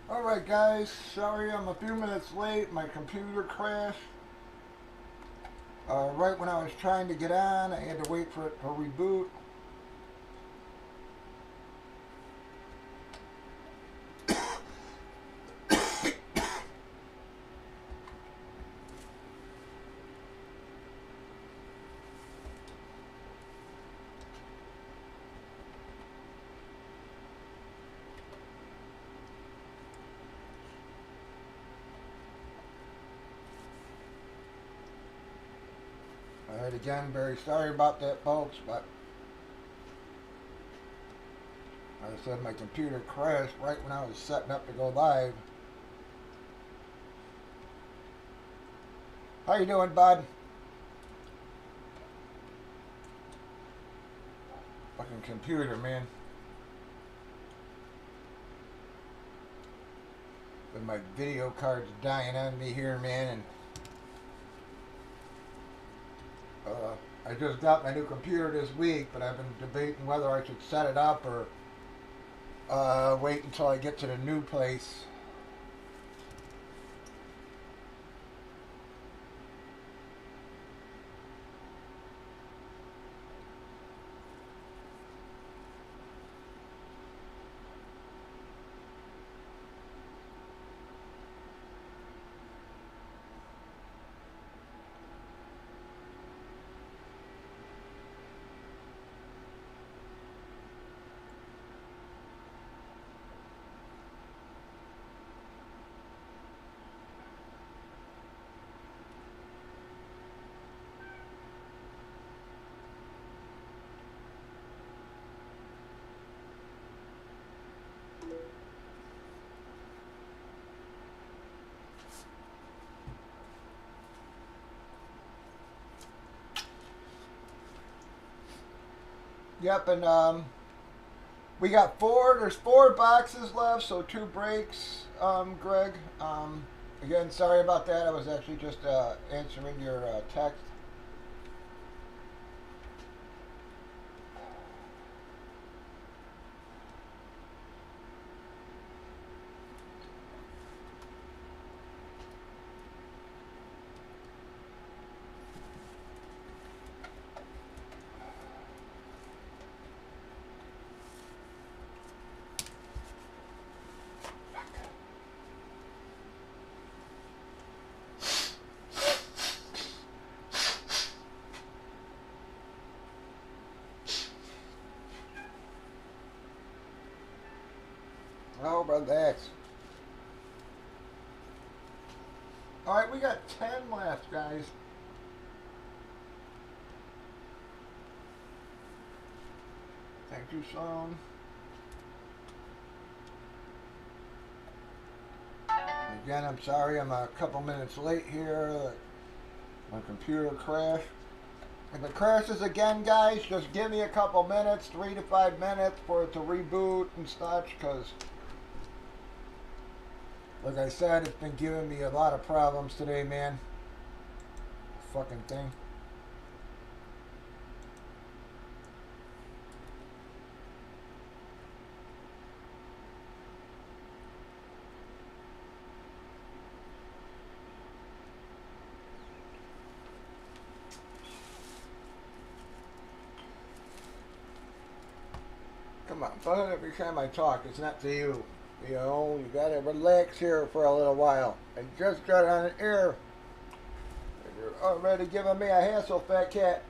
Alright guys, sorry I'm a few minutes late. My computer crashed. Right when I was trying to get on, I had to wait for it to reboot. Alright, again, very sorry about that, folks, but like I said, my computer crashed right when I was setting up to go live. How you doing, bud? Fucking computer, man. But my video card's dying on me here, man, and I just got my new computer this week, but I've been debating whether I should set it up or wait until I get to the new place. Yep, and we got there's four boxes left, so 2 breaks, Greg. Again, sorry about that. I was actually just answering your text. Oh, relax. Alright, we got 10 left, guys. Thank you, Sloan. Again, I'm sorry I'm a couple minutes late here. My computer crashed. If it crashes again, guys, just give me a couple minutes, 3 to 5 minutes for it to reboot and such, because like I said, it's been giving me a lot of problems today, man. Fucking thing. Come on, but every time I talk, it's not to you. You know, you gotta relax here for a little while. I just got on air. And you're already giving me a hassle, fat cat.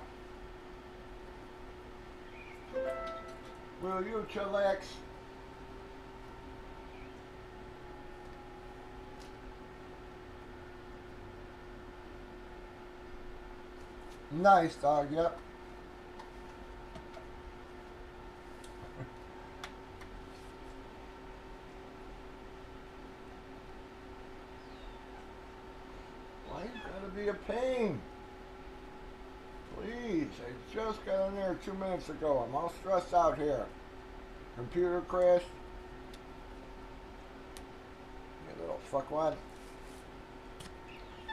Will you chillax? Nice, dog, yep. Why you gotta be a pain? Please, I just got on there 2 minutes ago. I'm all stressed out here. Computer crashed. You little fuckwad.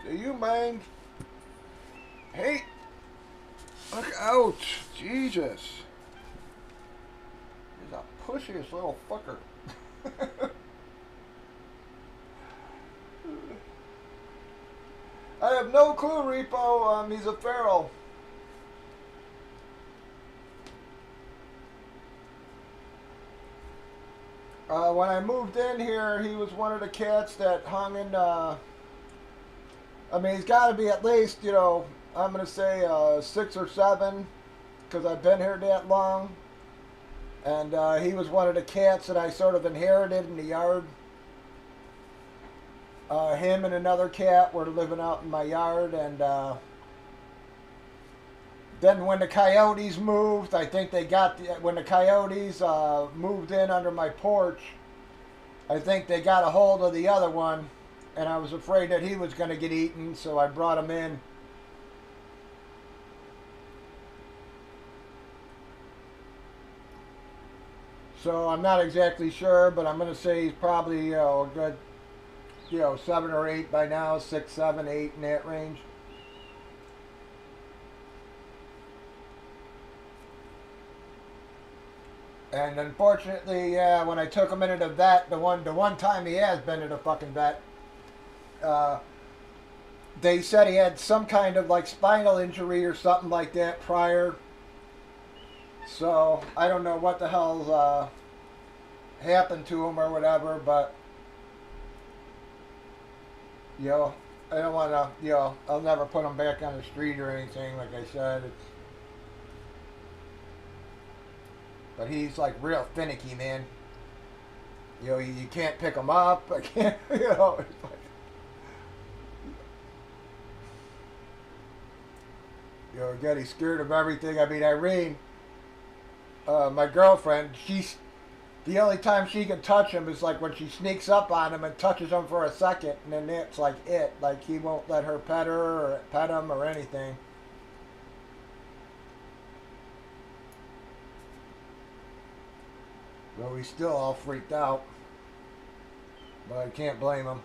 Do you mind? Hey! Look out! Jesus! He's a pushiest little fucker. no clue, Repo. He's a feral. When I moved in here, he was one of the cats that hung in. I mean, he's got to be at least, you know, I'm gonna say 6 or 7, because I've been here that long. And he was one of the cats that I sort of inherited in the yard. Him and another cat were living out in my yard, and then when the coyotes moved, I think when the coyotes moved in under my porch, I think they got a hold of the other one, and I was afraid that he was going to get eaten, so I brought him in. So I'm not exactly sure, but I'm going to say he's probably, you know, a good, you know, 7 or 8 by now, 6, 7, 8 in that range. And unfortunately, yeah, when I took him into the vet, the one time he has been to the fucking vet, they said he had some kind of like spinal injury or something like that prior. So I don't know what the hell happened to him or whatever, but you know, I don't want to, you know, I'll never put him back on the street or anything. Like I said, but he's like real finicky, man. You know, you can't pick him up. I can't, you know. It's like, you know, again, he's scared of everything. I mean, Irene, my girlfriend, the only time she can touch him is like when she sneaks up on him and touches him for a second, and then it's like it. Like he won't let her pet her or pet him or anything. Well, he's still all freaked out, but I can't blame him.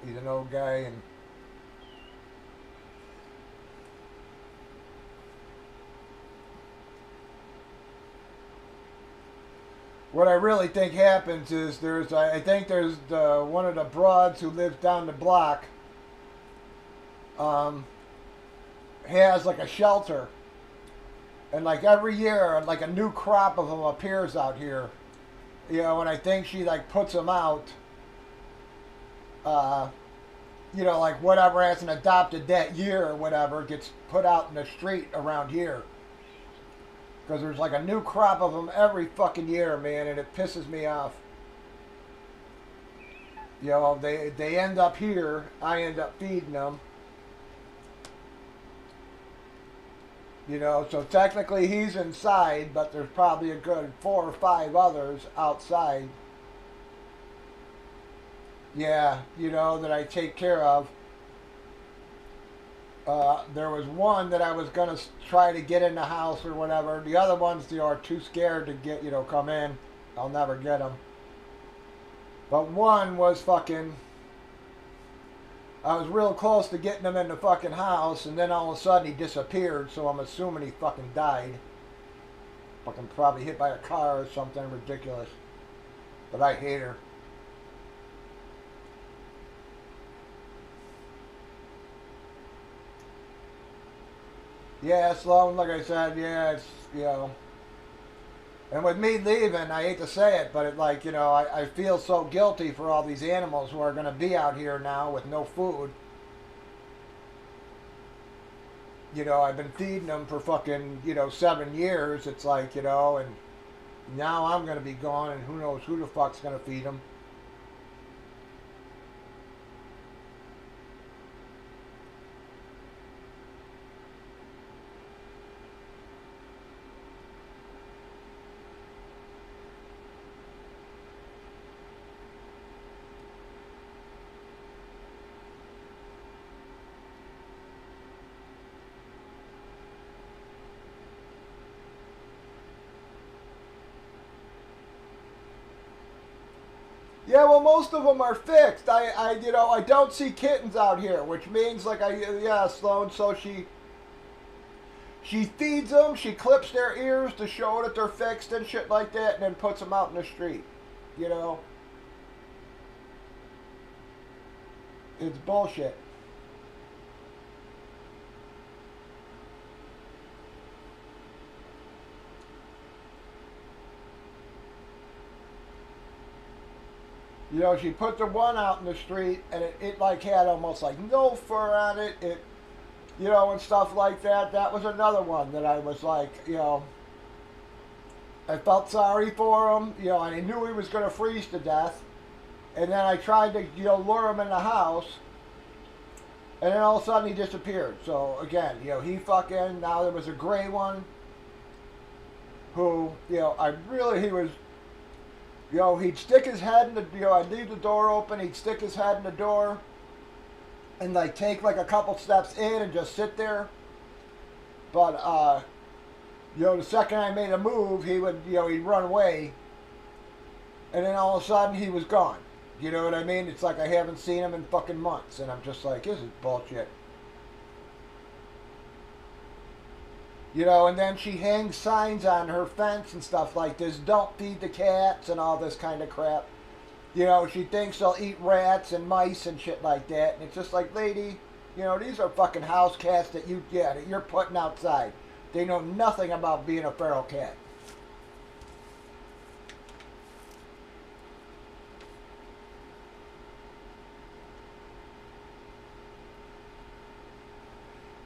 He's an old guy, and what I really think happens is I think there's one of the broads who lives down the block has like a shelter, and like every year like a new crop of them appears out here, you know, and I think she like puts them out, you know, like whatever hasn't adopted that year or whatever gets put out in the street around here. Because there's like a new crop of them every fucking year, man, and it pisses me off. You know, they end up here, I end up feeding them. You know, so technically he's inside, but there's probably a good 4 or 5 others outside. Yeah, you know, that I take care of. There was one that I was gonna try to get in the house or whatever. The other ones, you know, are too scared to get, you know, come in. I'll never get them. But one was fucking. I was real close to getting him in the fucking house, and then all of a sudden he disappeared. So I'm assuming he fucking died. Fucking probably hit by a car or something ridiculous. But I hate her. Yeah, Sloan, like I said, yeah, it's, you know. And with me leaving, I hate to say it, but it, like, you know, I feel so guilty for all these animals who are going to be out here now with no food. You know, I've been feeding them for fucking, you know, 7 years. It's like, you know, and now I'm going to be gone, and who knows who the fuck's going to feed them. Yeah, well, most of them are fixed. You know, I don't see kittens out here, which means like yeah, Sloan. So she feeds them, she clips their ears to show that they're fixed and shit like that, and then puts them out in the street. You know, it's bullshit. You know, she put the one out in the street, and it like had almost like no fur on it. You know, and stuff like that. That was another one that I was like, you know, I felt sorry for him, you know, and I knew he was going to freeze to death. And then I tried to, you know, lure him in the house, and then all of a sudden he disappeared. So again, you know, he fucking, now there was a gray one who, you know, he was, you know, he'd stick his head in the, you know, I'd leave the door open, he'd stick his head in the door, and like take like a couple steps in and just sit there. But, you know, the second I made a move, he would, you know, he'd run away, and then all of a sudden he was gone. You know what I mean? It's like I haven't seen him in fucking months, and I'm just like, this is bullshit. You know, and then she hangs signs on her fence and stuff like this, don't feed the cats and all this kind of crap. You know, she thinks they'll eat rats and mice and shit like that, and it's just like, lady, you know, these are fucking house cats that you're putting outside. They know nothing about being a feral cat.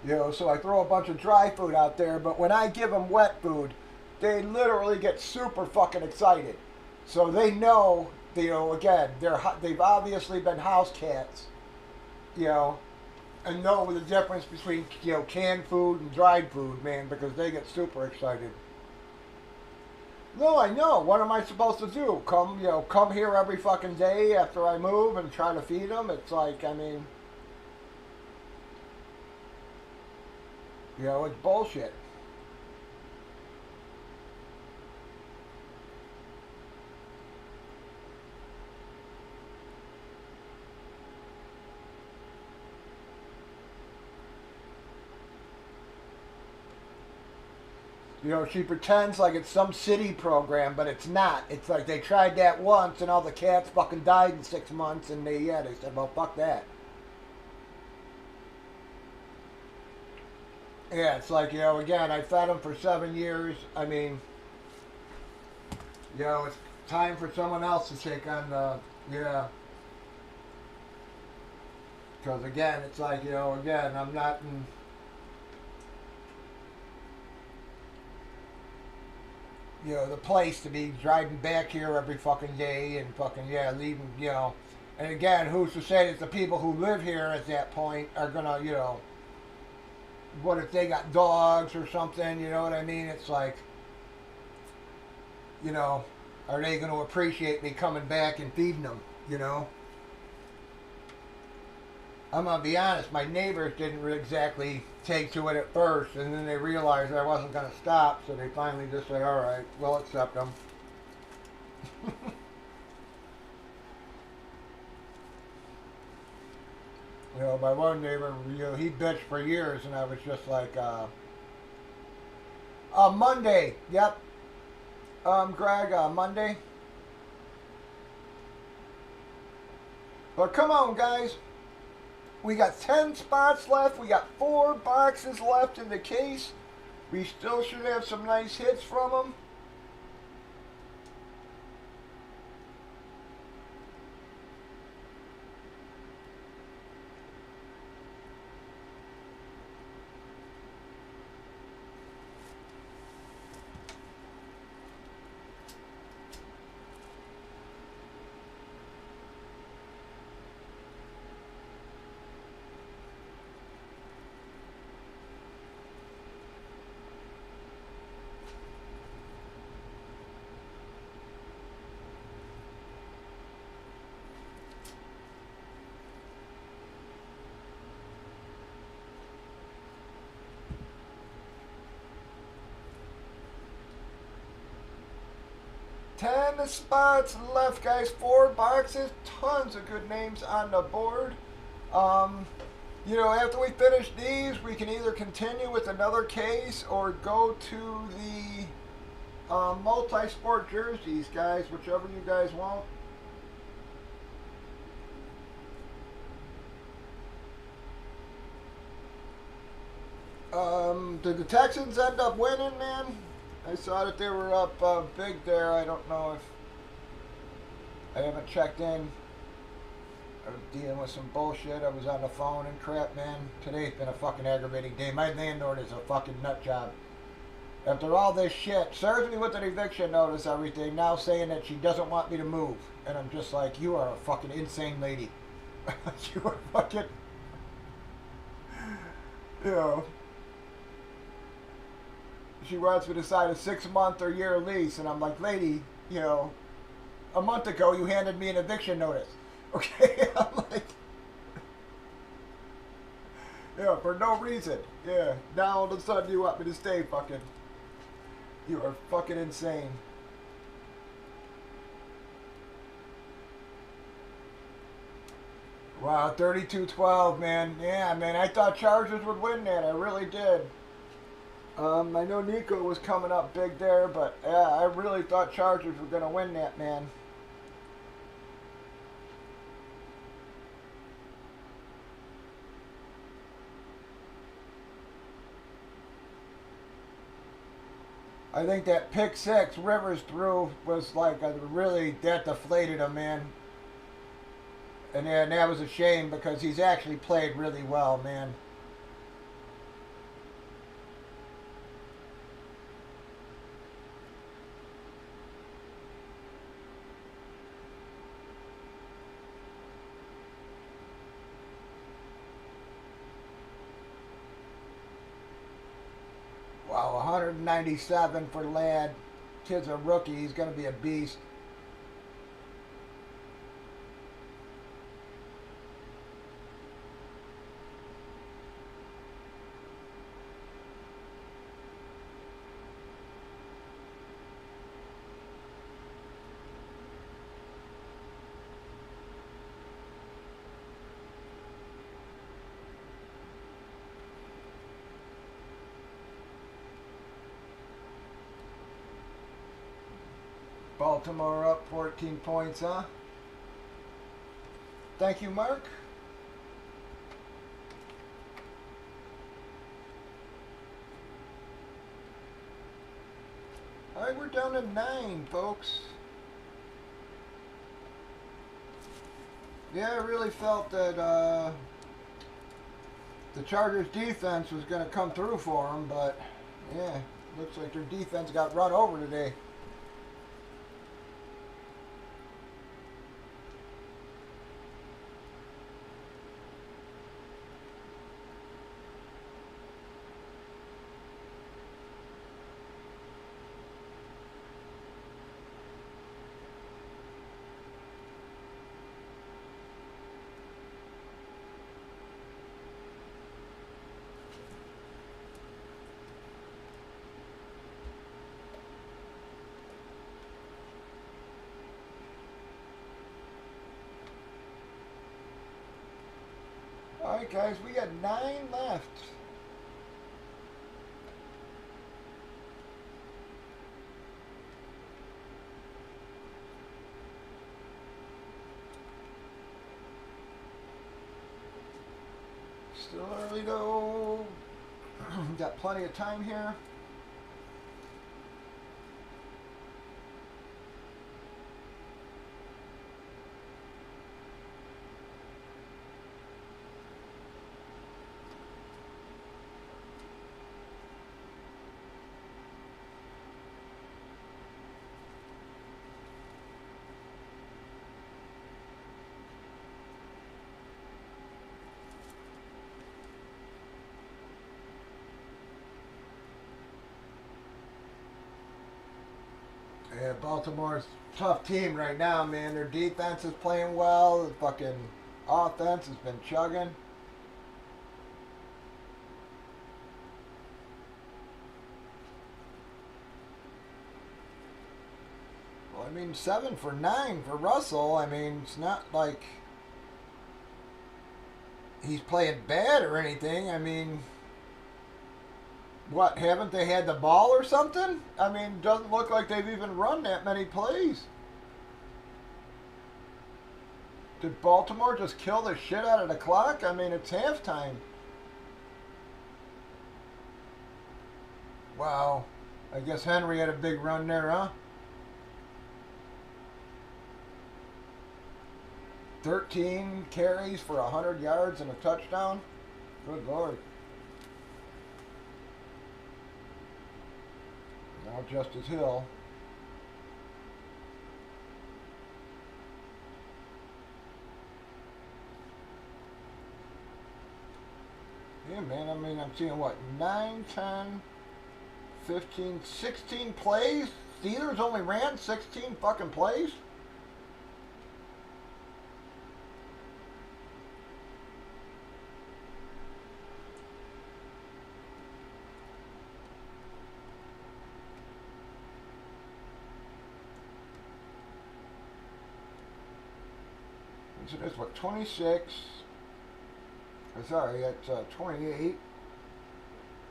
You know, so I throw a bunch of dry food out there, but when I give them wet food, they literally get super fucking excited. So they know, you know, again, they've obviously been house cats, you know, and know the difference between, you know, canned food and dried food, man, because they get super excited. No, I know. What am I supposed to do? Come here every fucking day after I move and try to feed them? It's like, I mean, you know, it's bullshit. You know, she pretends like it's some city program, but it's not. It's like they tried that once and all the cats fucking died in 6 months, and they said, well, fuck that. Yeah, it's like, you know, again, I fed them for 7 years. I mean, you know, it's time for someone else to take on the, yeah. Because again, it's like, you know, again, I'm not in, you know, the place to be driving back here every fucking day and fucking, yeah, leaving, you know. And again, who's to say that the people who live here at that point are gonna, you know, what if they got dogs or something, you know what I mean? It's like, you know, are they gonna appreciate me coming back and feeding them, you know? I'm gonna be honest, my neighbors didn't really exactly take to it at first, and then they realized I wasn't gonna stop, so they finally just said, all right, we'll accept them. You know, my one neighbor, you know, he bitched for years, and I was just like, Monday, yep. Greg, Monday. But come on, guys. We got 10 spots left. We got 4 boxes left in the case. We still should have some nice hits from them. Ten spots left, guys. 4 boxes. Tons of good names on the board. You know, after we finish these, we can either continue with another case or go to the multi-sport jerseys, guys. Whichever you guys want. Did the Texans end up winning, man? I saw that they were up big there. I don't know if... I haven't checked in. I was dealing with some bullshit. I was on the phone and crap, man. Today's been a fucking aggravating day. My landlord is a fucking nut job. After all this shit, serves me with an eviction notice, everything, now saying that she doesn't want me to move. And I'm just like, you are a fucking insane lady. You are fucking, you know. She wants me to sign a 6-month or year lease, and I'm like, lady, you know, a month ago you handed me an eviction notice. Okay? I'm like, yeah, for no reason. Yeah, now all of a sudden you want me to stay, fucking. You are fucking insane. Wow, 32-12, man. Yeah, man, I thought Chargers would win that. I really did. I know Nico was coming up big there, but yeah, I really thought Chargers were going to win that, man. I think that pick six Rivers threw was like really, that deflated him, man. And then that was a shame because he's actually played really well, man. Wow, 197 for Ladd. Kid's a rookie. He's going to be a beast. Baltimore up 14 points, huh? Thank you, Mark. All right, we're down to 9, folks. Yeah, I really felt that the Chargers defense was going to come through for them, but yeah, looks like their defense got run over today. Alright guys, we got 9 left. Still early though. Got plenty of time here. Yeah, Baltimore's a tough team right now, man. Their defense is playing well. The fucking offense has been chugging. Well, I mean, 7 for 9 for Russell. I mean, it's not like he's playing bad or anything. I mean, what, haven't they had the ball or something? I mean, doesn't look like they've even run that many plays. Did Baltimore just kill the shit out of the clock? I mean, it's halftime. Wow. I guess Henry had a big run there, huh? 13 carries for 100 yards and a touchdown. Good Lord. Now Justice Hill. Yeah, man, I mean, I'm seeing what, 9, 10, 15, 16 plays? Steelers only ran 16 fucking plays? So that's what, 26? Sorry, that's 28,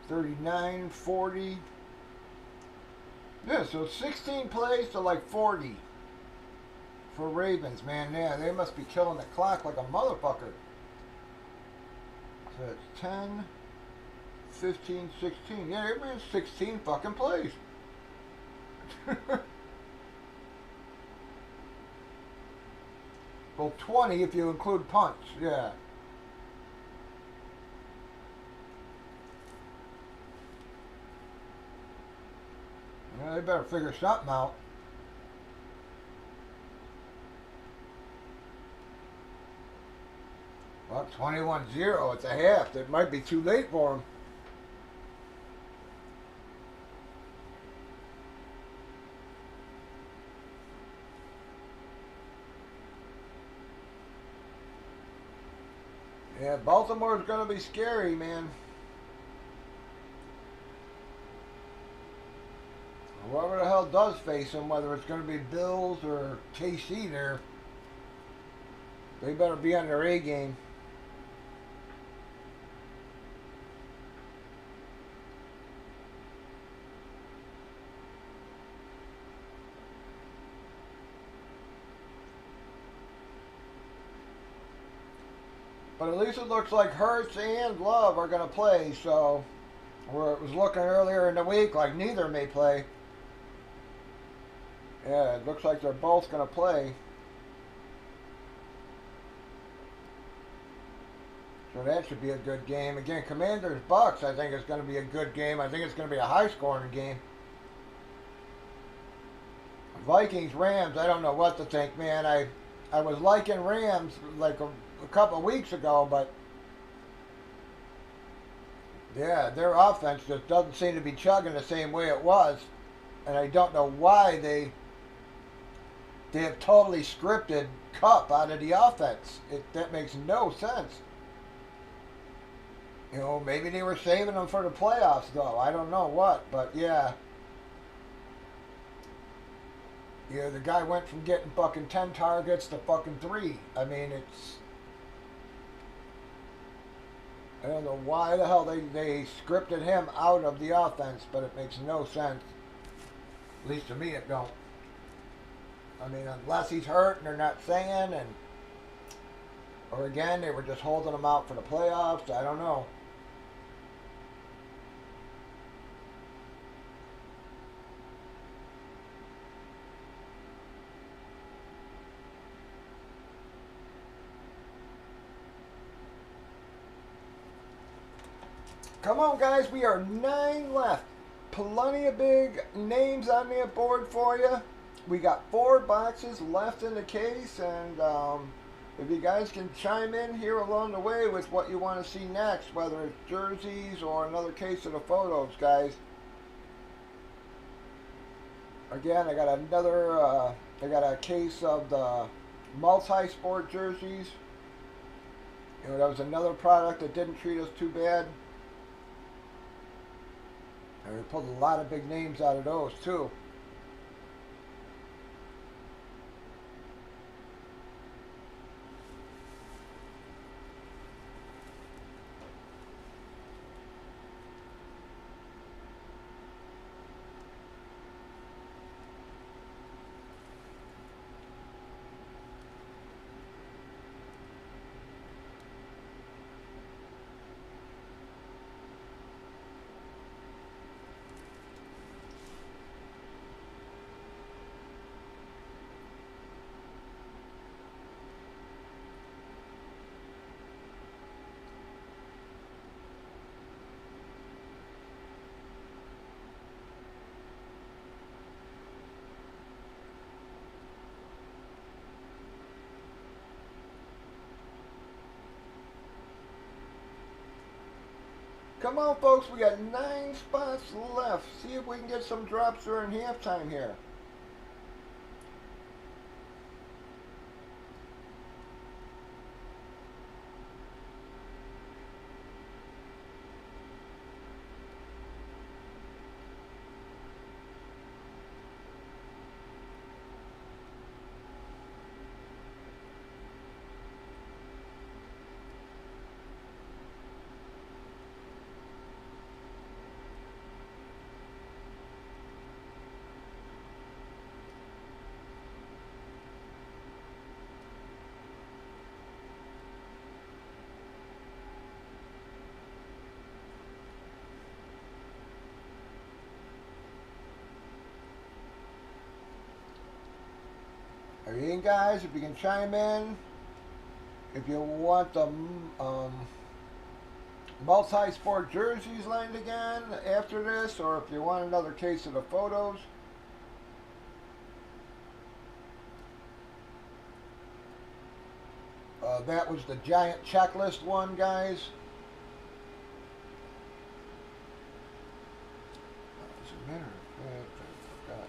39, 40. Yeah, so 16 plays to like 40 for Ravens, man. Yeah, they must be killing the clock like a motherfucker. So it's 10, 15, 16. Yeah, they ran 16 fucking plays. Well, 20 if you include punts, yeah. Yeah, they better figure something out. Well, 21-0, it's a half. It might be too late for them. Yeah, Baltimore's going to be scary, man. Whoever the hell does face them, whether it's going to be Bills or KC there, they better be on their A game. But at least it looks like Hurts and Love are going to play, so where it was looking earlier in the week like neither may play. Yeah, it looks like they're both going to play. So that should be a good game. Again, Commanders Bucks I think is going to be a good game. I think it's going to be a high scoring game. Vikings Rams, I don't know what to think, man. I was liking Rams like a couple of weeks ago, but yeah, their offense just doesn't seem to be chugging the same way it was. And I don't know why they have totally scripted Kupp out of the offense. That makes no sense. You know, maybe they were saving them for the playoffs, though. I don't know what, but yeah. Yeah, the guy went from getting fucking 10 targets to fucking 3. I mean, it's... I don't know why the hell they scripted him out of the offense, but it makes no sense. At least to me it don't. I mean, unless he's hurt and they're not saying, and... Or again, they were just holding him out for the playoffs. I don't know. Come on, guys. We are 9 left. Plenty of big names on the board for you. We got 4 boxes left in the case, and if you guys can chime in here along the way with what you want to see next, whether it's jerseys or another case of the photos, guys. Again, I got a case of the multi-sport jerseys. You know, that was another product that didn't treat us too bad. And we pulled a lot of big names out of those, too. Come on, folks. We got 9 spots left. See if we can get some drops during halftime here. Are you in, guys? If you can chime in. If you want the multi-sport jerseys lined again after this, or if you want another case of the photos. That was the giant checklist one, guys. Does it matter? I forgot.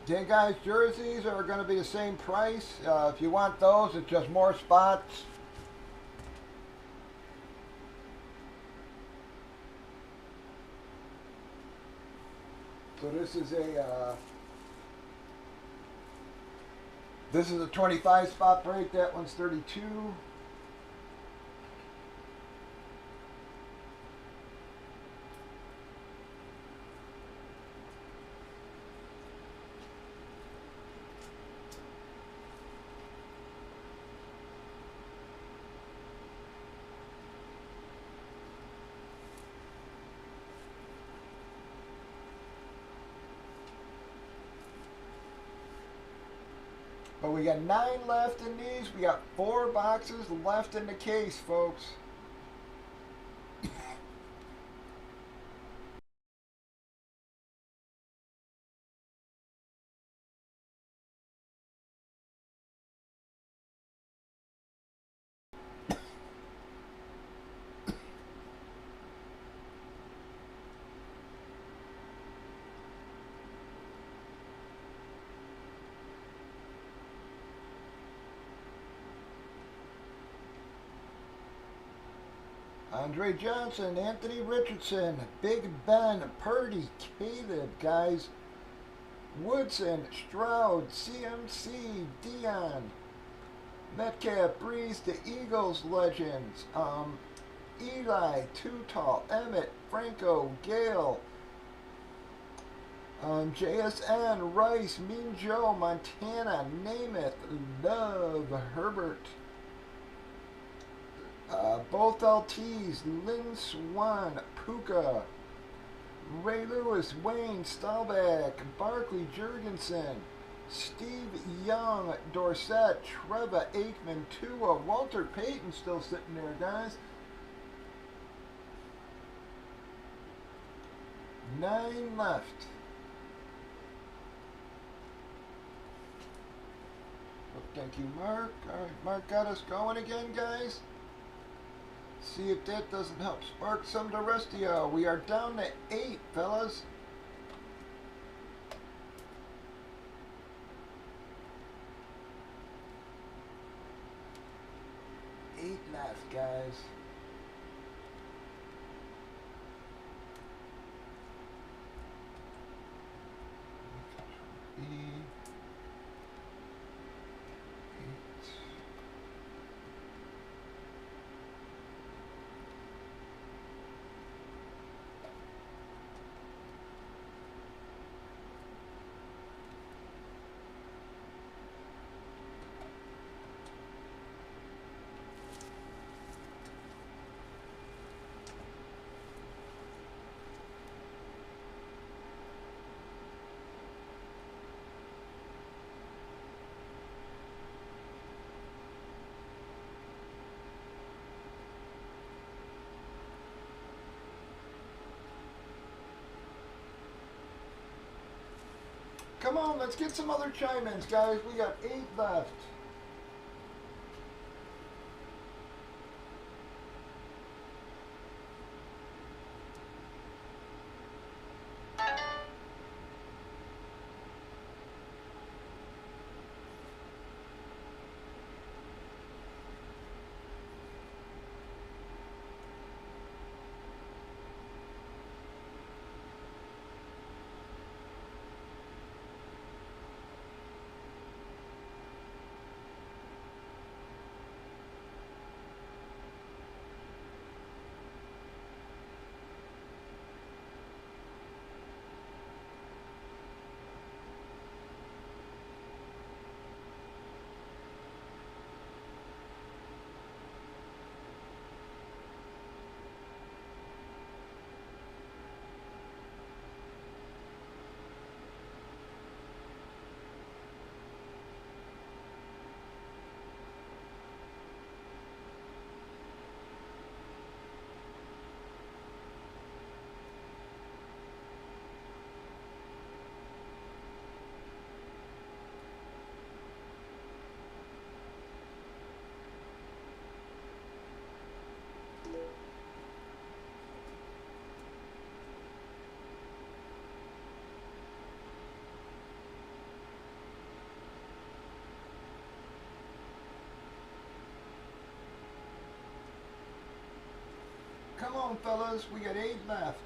Okay, guys, jerseys are going to be the same price. If you want those, it's just more spots. So this is a 25 spot break. That one's 32. But we got 9 left in these. We got 4 boxes left in the case, folks. Andre Johnson, Anthony Richardson, Big Ben, Purdy, Caleb, guys. Woodson, Stroud, CMC, Dion, Metcalf, Breeze, the Eagles legends. Eli, Too Tall, Emmett, Franco, Gale, JSN, Rice, Mean Joe, Montana, Namath, Love, Herbert. Both LTs, Lynn Swan, Puka, Ray Lewis, Wayne, Staubach, Barkley, Jurgensen, Steve Young, Dorsett, Trevor, Aikman, Tua, Walter Payton still sitting there, guys. 9 left. Well, thank you, Mark. All right, Mark got us going again, guys. See if that doesn't help spark some of the rest of y'all. We are down to 8, fellas. Eight left, guys. Come on, let's get some other chime-ins, guys. We got 8 left. Come on, fellas. We got 8 left.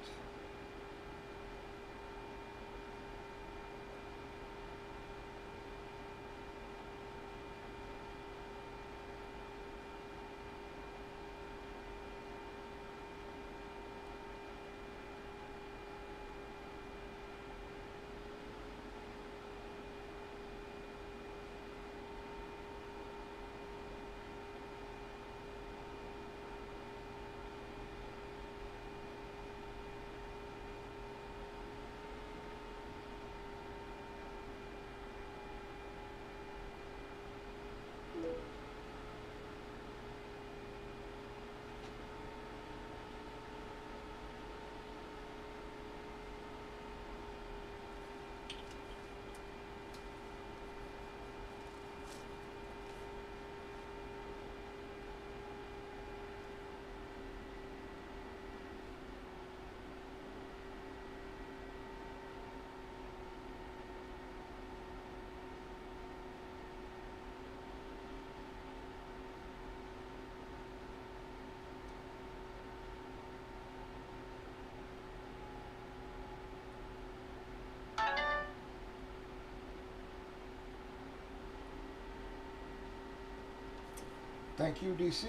Thank you, DC.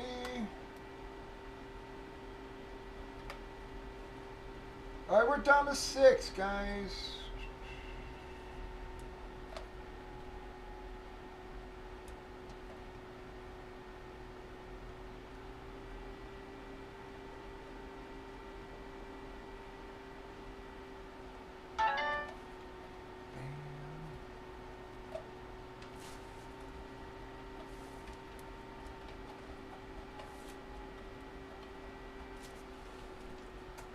All right, we're down to 6, guys.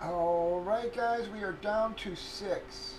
All right, guys, we are down to 6.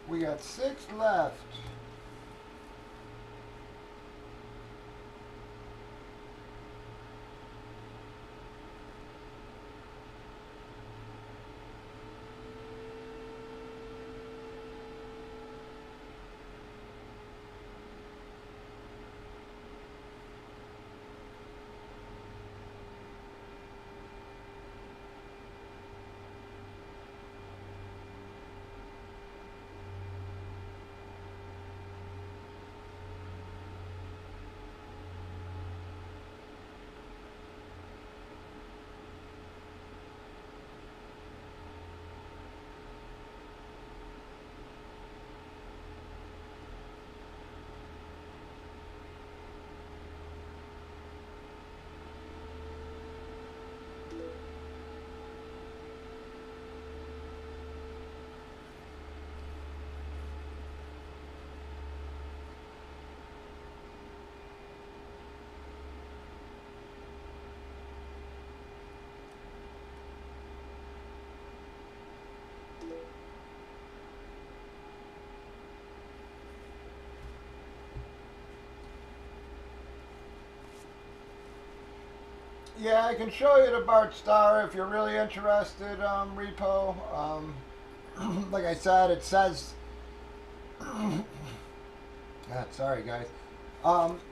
We got 6 left. Yeah, I can show you the Bart Star if you're really interested, Repo. Like I said, it says. Sorry, guys.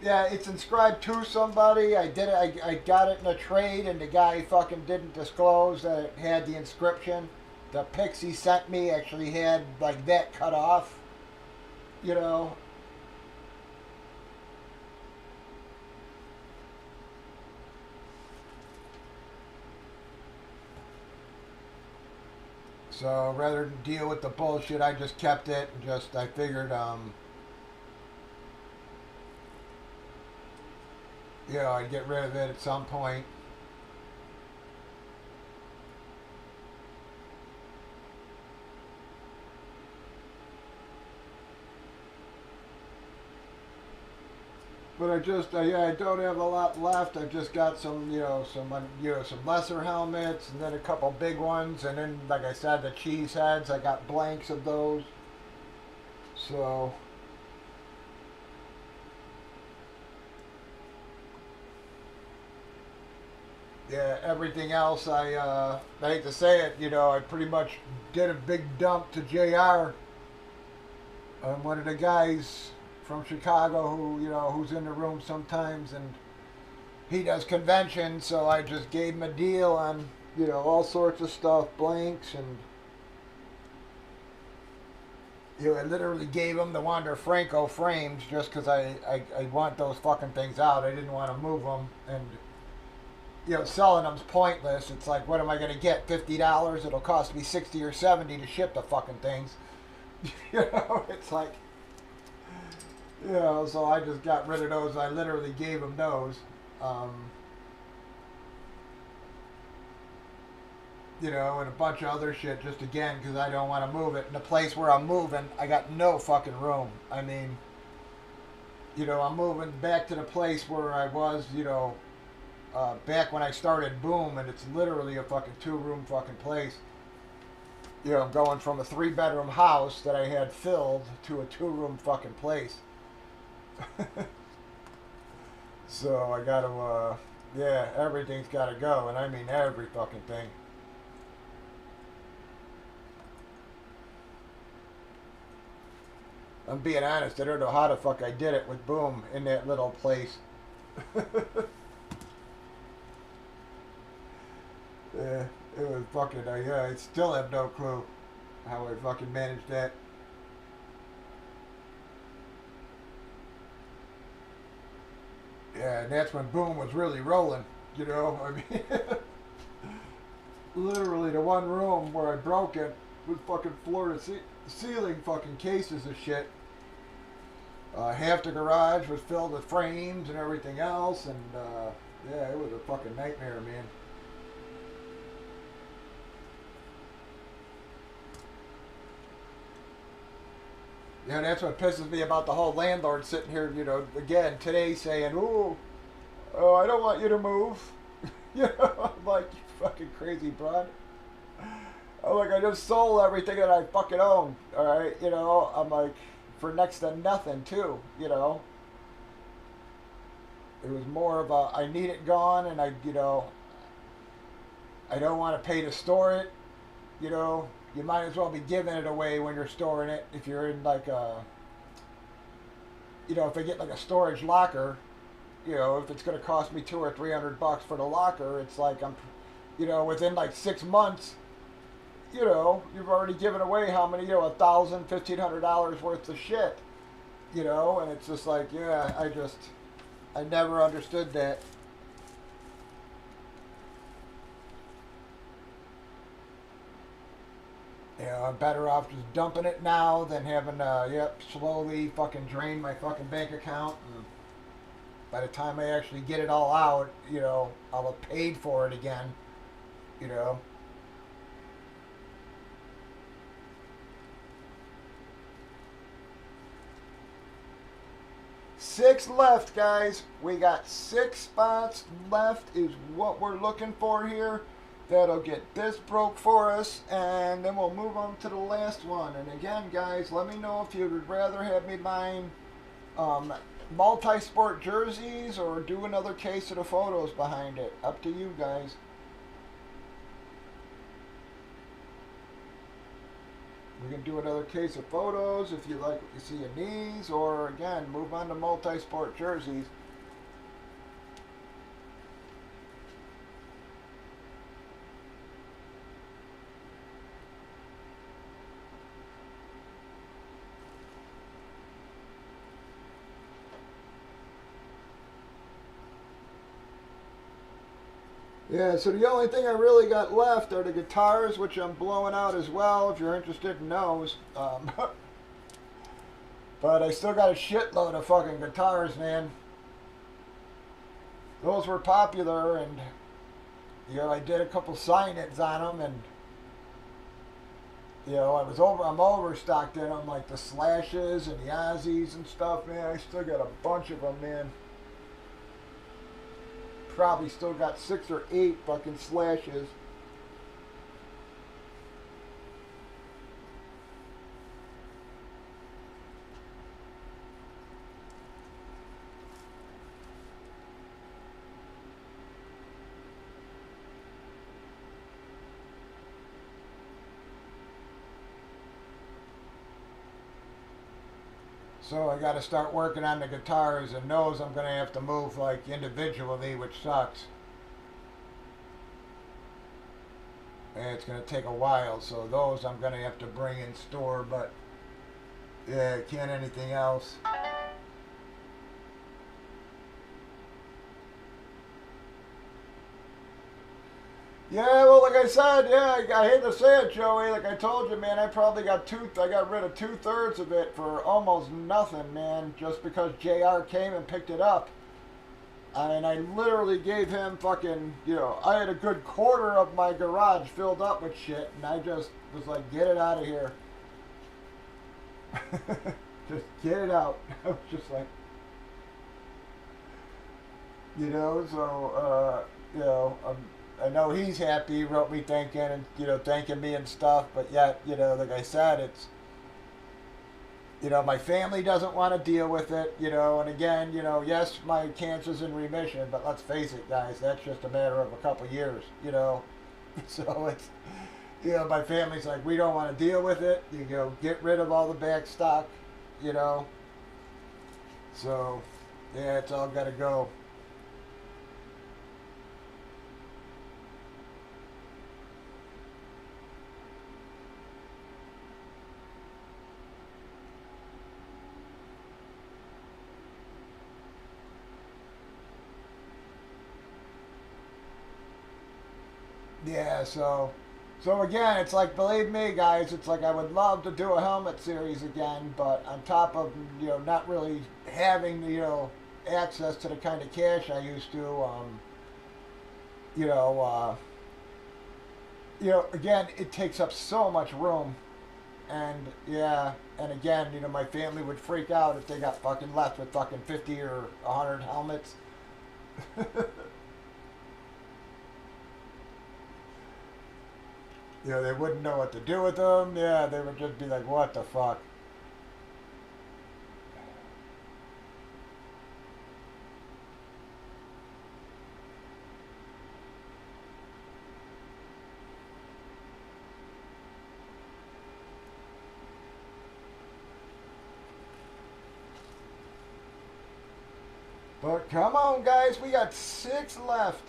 Yeah, it's inscribed to somebody. I did it. I got it in a trade, and the guy fucking didn't disclose that it had the inscription. The pics he sent me actually had like that cut off. You know. So rather than deal with the bullshit, I just kept it. And just I figured, I'd get rid of it at some point. But I don't have a lot left. I've just got some, some lesser helmets, and then a couple big ones, and then, like I said, the cheese heads. I got blanks of those. So, yeah, everything else, I hate to say it, I pretty much did a big dump to JR. I'm one of the guys from Chicago who's in the room sometimes, and he does conventions, so I just gave him a deal on, all sorts of stuff, blanks, and, I literally gave him the Wander Franco frames just because I want those fucking things out. I didn't want to move them, and, selling them's pointless. It's like, what am I going to get? $50? It'll cost me 60 or 70 to ship the fucking things. It's like, so I just got rid of those. I literally gave him those. And a bunch of other shit just again because I don't want to move it. In the place where I'm moving, I got no fucking room. I mean, I'm moving back to the place where I was, back when I started Boom, and it's literally a fucking 2-room fucking place. I'm going from a 3-bedroom house that I had filled to a 2-room fucking place. So I gotta, everything's gotta go, and I mean every fucking thing. I'm being honest, I don't know how the fuck I did it with Boom in that little place. Yeah, it was fucking, I still have no clue how I fucking managed that. Yeah, and that's when Boom was really rolling, I mean, literally the one room where I broke it was fucking floor to ceiling fucking cases of shit. Half the garage was filled with frames and everything else, and yeah, it was a fucking nightmare, man. Yeah, that's what pisses me about the whole landlord sitting here, again today saying, oh, I don't want you to move. I'm like, you fucking crazy broad. I'm like, I just sold everything that I fucking own, alright? I'm like, for next to nothing, too, It was more of a, I need it gone, and I don't want to pay to store it, You might as well be giving it away when you're storing it. If you're in like a, if I get like a storage locker, if it's going to cost me $200 or $300 for the locker, it's like I'm, within like 6 months, you've already given away how many, $1,000, $1,500 worth of shit, and it's just like, I never understood that. I'm better off just dumping it now than having to, slowly fucking drain my fucking bank account. And by the time I actually get it all out, I'll have paid for it again, you know. 6 left, guys. We got 6 spots left is what we're looking for here. That'll get this broke for us, and then we'll move on to the last one. And again, guys, let me know if you would rather have me buying multi-sport jerseys or do another case of the photos behind it. Up to you guys. We can do another case of photos if you like what you see in these, or again, move on to multi-sport jerseys. Yeah, so the only thing I really got left are the guitars, which I'm blowing out as well, if you're interested in those. But I still got a shitload of fucking guitars, man. Those were popular, and, you know, I did a couple sign-ins on them, and, you know, I'm overstocked in them, like the Slashes and the Ozzies and stuff, man. I still got a bunch of them, man. Probably still got 6 or 8 fucking Slashes. So I got to start working on the guitars, and those I'm going to have to move like individually, which sucks. And it's going to take a while, so those I'm going to have to bring in store, but yeah, can't anything else. Yeah, well, like I said, yeah, I hate to say it, Joey. Like I told you, man, I probably got I got rid of 2/3 of it for almost nothing, man, just because JR came and picked it up. I mean, I literally gave him fucking, you know, I had a good quarter of my garage filled up with shit, and I just was like, get it out of here. Just get it out. I was just like, you know, so, you know, I know he's happy. He wrote me thanking and, you know, thanking me and stuff, but yet, you know, like I said, it's, you know, my family doesn't want to deal with it, you know, and again, you know, yes, my cancer's in remission, but let's face it, guys, that's just a matter of a couple years, you know. So it's, you know, my family's like, we don't want to deal with it. You go get rid of all the back stock, you know. So, yeah, it's all got to go. Yeah, so again, it's like, believe me, guys, it's like I would love to do a helmet series again, but on top of, you know, not really having, you know, access to the kind of cash I used to, you know, again, it takes up so much room, and yeah, and again, you know, my family would freak out if they got fucking left with fucking 50 or 100 helmets. You know, they wouldn't know what to do with them. Yeah, they would just be like, what the fuck? But come on, guys, we got 6 left.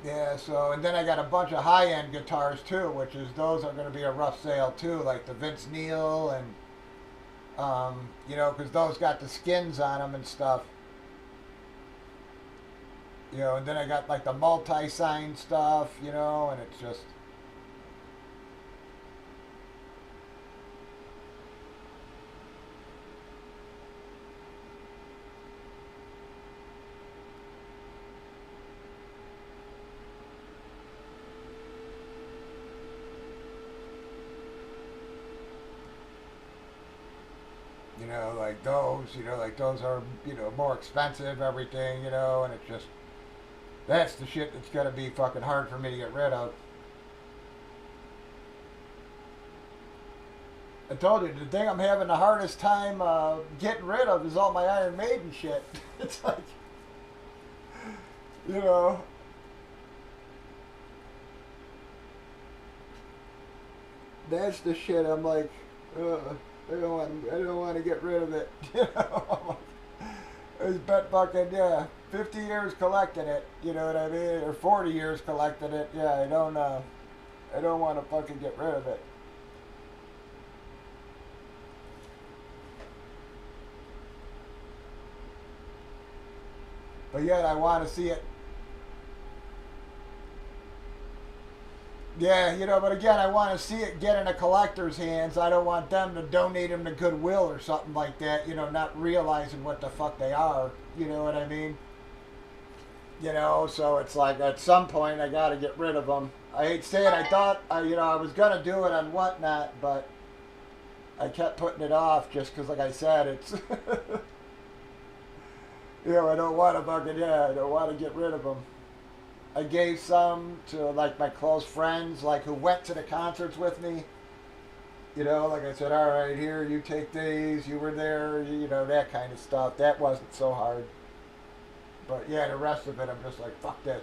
Yeah, so, and then I got a bunch of high-end guitars too, which is, those are going to be a rough sale too, like the Vince Neil and, you know, because those got the skins on them and stuff. You know, and then I got like the multi-sign stuff, you know, and it's just, you know, like those are, you know, more expensive, everything, you know, and it's just, that's the shit that's going to be fucking hard for me to get rid of. I told you, the thing I'm having the hardest time getting rid of is all my Iron Maiden shit. It's like, you know, that's the shit. I'm like, I don't want to get rid of it. You know, I spent fucking 50 years collecting it. You know what I mean? Or 40 years collecting it. Yeah, I don't want to fucking get rid of it. But yet I want to see it. Yeah, you know, but again, I want to see it get in a collector's hands. I don't want them to donate them to Goodwill or something like that, you know, not realizing what the fuck they are. You know what I mean? You know, so it's like at some point I got to get rid of them. I hate saying I thought, I was going to do it on Whatnot, but I kept putting it off just because, like I said, it's, I don't want to fucking, I don't want to get rid of them. I gave some to like my close friends, like who went to the concerts with me. You know, like I said, all right, here, you take these. You were there, you know, that kind of stuff. That wasn't so hard. But yeah, the rest of it, I'm just like, fuck this.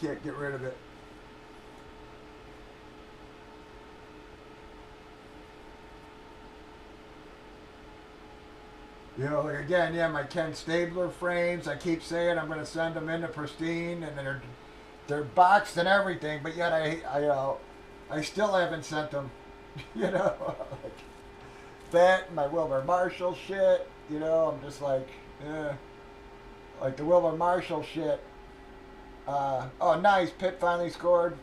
Can't get rid of it. You know, like again, my Ken Stabler frames. I keep saying I'm going to send them into pristine, and they're boxed and everything. But yet I still haven't sent them. You know, like that, my Wilbur Marshall shit. You know, I'm just like, like the Wilbur Marshall shit. Oh, nice, Pitt finally scored.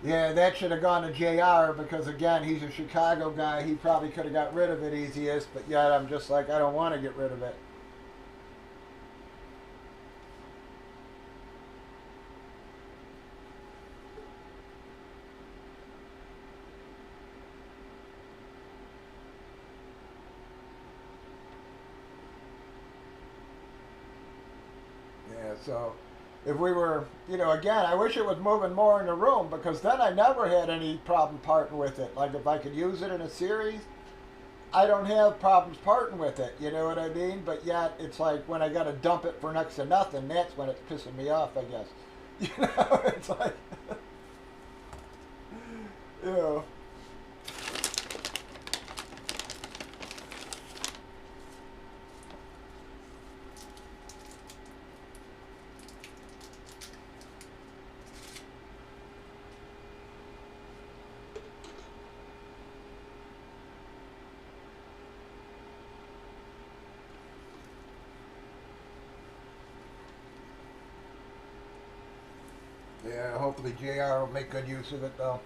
Yeah, that should have gone to JR because, again, he's a Chicago guy. He probably could have got rid of it easiest, but yet I'm just like, I don't want to get rid of it. Yeah, so if we were, again, I wish it was moving more in the room because then I never had any problem parting with it. Like if I could use it in a series, I don't have problems parting with it. You know what I mean? But yet it's like when I got to dump it for next to nothing, that's when it's pissing me off, I guess. You know, it's like, you know. Yeah, hopefully JR will make good use of it though.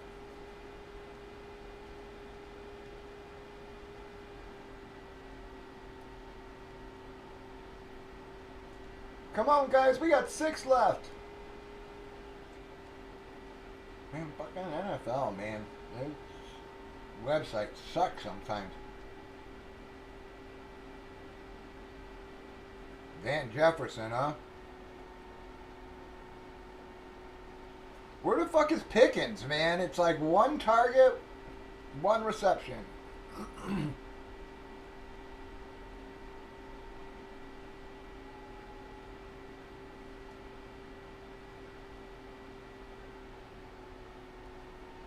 Come on, guys, we got 6 left. Man, fucking NFL, man. Their website sucks sometimes. Van Jefferson, huh? Where the fuck is Pickens, man? It's like 1 target, 1 reception.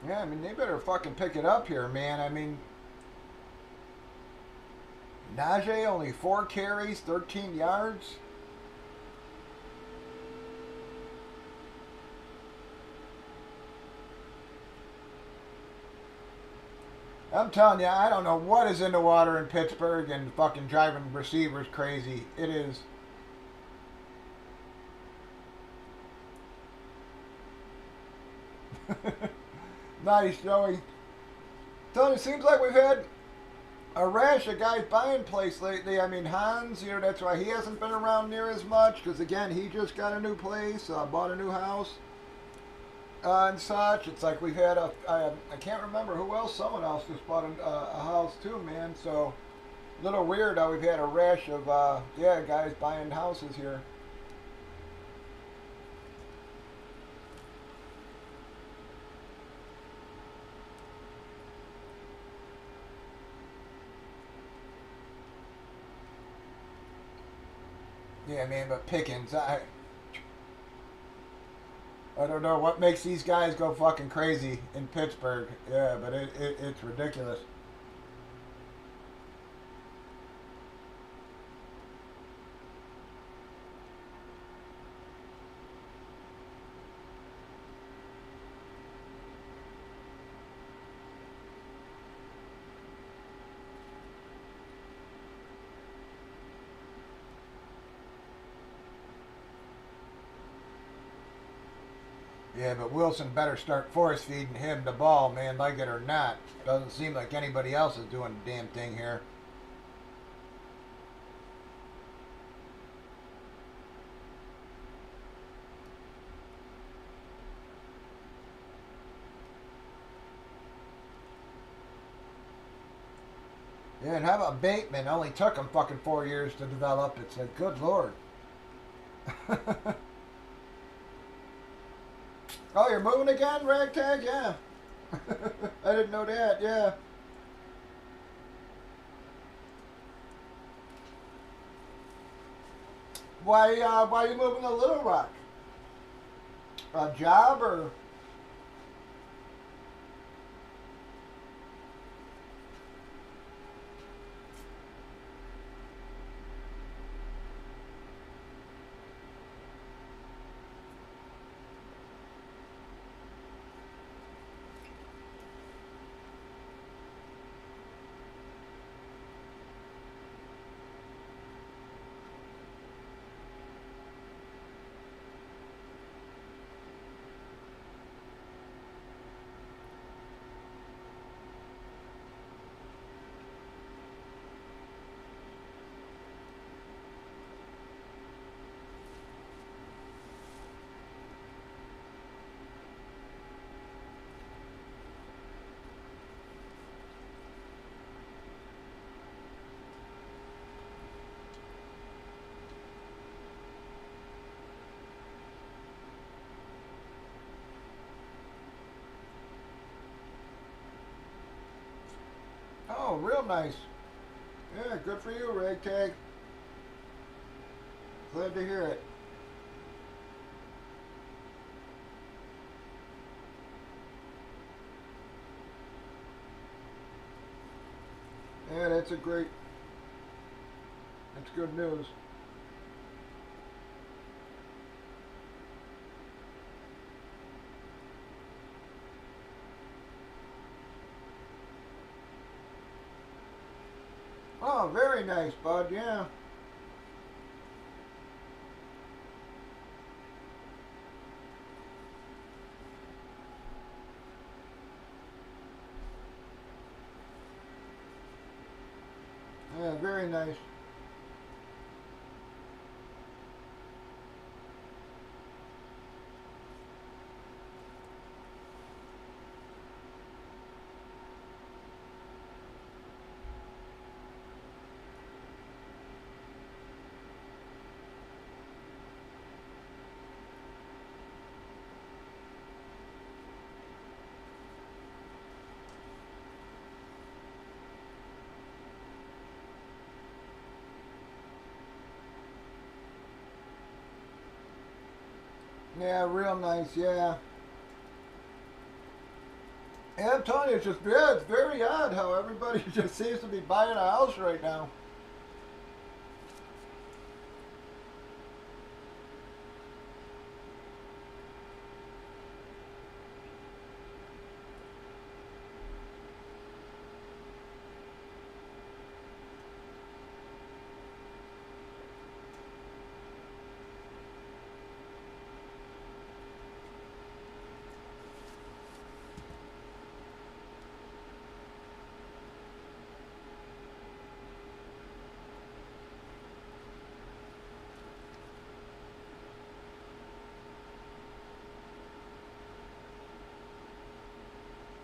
Yeah, I mean, they better fucking pick it up here, man. I mean, Najee only 4 carries, 13 yards. I'm telling you, I don't know what is in the water in Pittsburgh and fucking driving receivers crazy. It is. Nice, Joey. Telling you, it seems like we've had a rash of guys buying place lately. I mean, Hans, that's why he hasn't been around near as much because, again, he just got a new place, bought a new house. And such. It's like we've had I can't remember who else, someone else just bought a house too, man. So, a little weird how we've had a rash of, guys buying houses here. Yeah, man, but Pickens, I don't know what makes these guys go fucking crazy in Pittsburgh. Yeah, but it's ridiculous. Yeah, but Wilson better start force feeding him the ball, man, like it or not. Doesn't seem like anybody else is doing a damn thing here. Yeah, and how about Bateman? Only took him fucking 4 years to develop. It's like, good lord. Oh, you're moving again, Ragtag? Yeah. I didn't know that, yeah. Why are you moving to Little Rock? A job or? Oh, real nice. Yeah, good for you, Ragtag. Glad to hear it. Yeah, that's good news. Oh, very nice, bud, yeah. Yeah, very nice. Yeah, real nice, yeah. Yeah, I'm telling you, it's very odd how everybody just seems to be buying a house right now.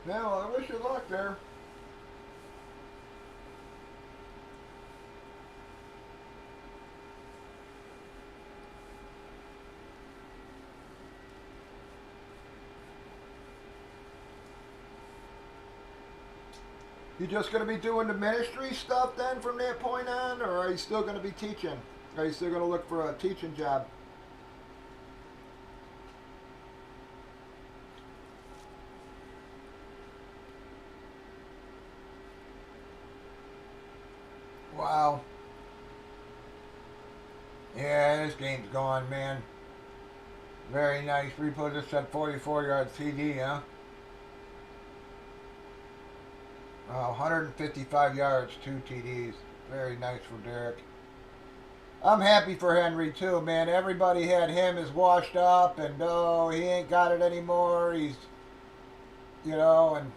Yeah, well, I wish you luck there. You just going to be doing the ministry stuff then from that point on, or are you still going to be teaching? Are you still going to look for a teaching job? Wow. Yeah, this game's gone, man. Very nice. Repo just said 44-yard CD, huh? 155 yards, 2 TDs. Very nice for Derek. I'm happy for Henry, too, man. Everybody had him as washed up, and oh, he ain't got it anymore. He's, and,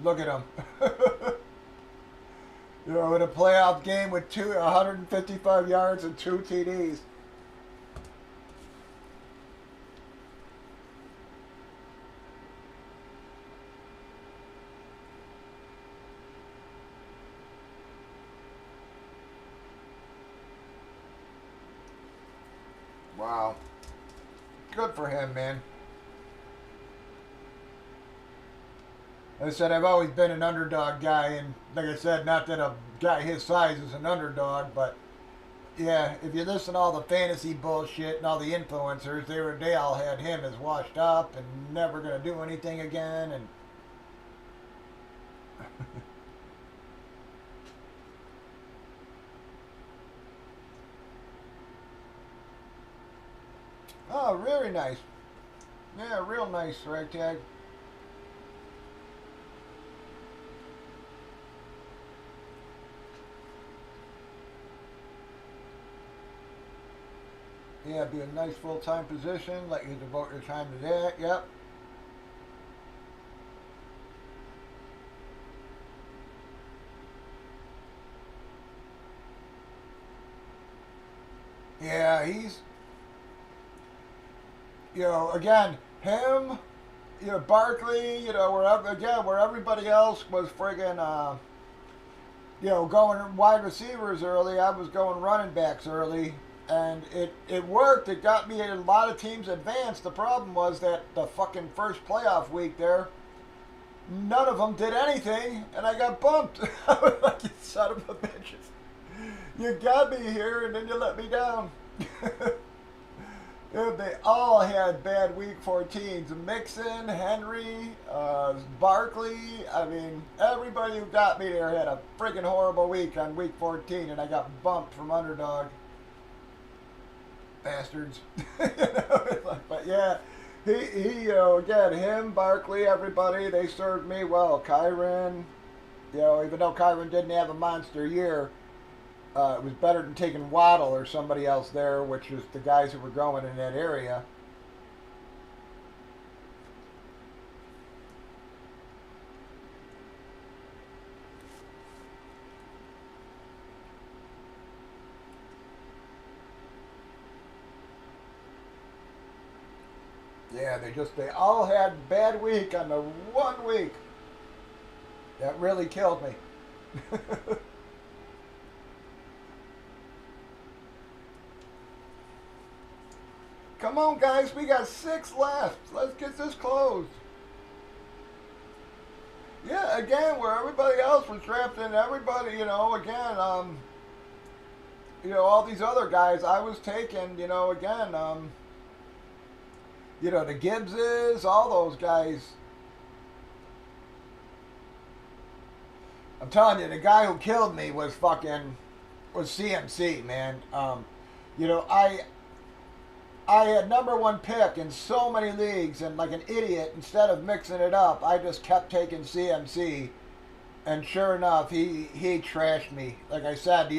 look at him. In a playoff game with 155 yards and 2 TDs. Wow. Good for him, man. Like I said, I've always been an underdog guy, and like I said, not that a guy his size is an underdog, but yeah, if you listen to all the fantasy bullshit and all the influencers, they all had him as washed up and never gonna do anything again, and oh, very nice. Yeah, real nice ragtag. Yeah, be a nice full-time position. Let you devote your time to that. Yep. Yeah, he's, again, him, Barkley, where everybody else was friggin', going wide receivers early, I was going running backs early. And it worked. It got me a lot of teams advanced. The problem was that the fucking first playoff week there, none of them did anything, and I got bumped. I was like, you son of a bitches. You got me here, and then you let me down. They all had bad week 14s. Mixon, Henry, Barkley. I mean, everybody who got me there had a friggin' horrible week on week 14, and I got bumped from underdog. Bastards. But yeah, he again, him, Barkley, everybody, they served me well. Kyron, even though Kyron didn't have a monster year, it was better than taking Waddle or somebody else there, which is the guys who were going in that area. Yeah, they all had bad week on the 1 week. That really killed me. Come on, guys, we got 6 left. Let's get this closed. Yeah, again, where everybody else was drafting, everybody, all these other guys I was taking, again, the Gibbses, all those guys. I'm telling you, the guy who killed me was CMC, man. I had #1 pick in so many leagues, and like an idiot, instead of mixing it up, I just kept taking CMC, and sure enough, he trashed me. Like I said,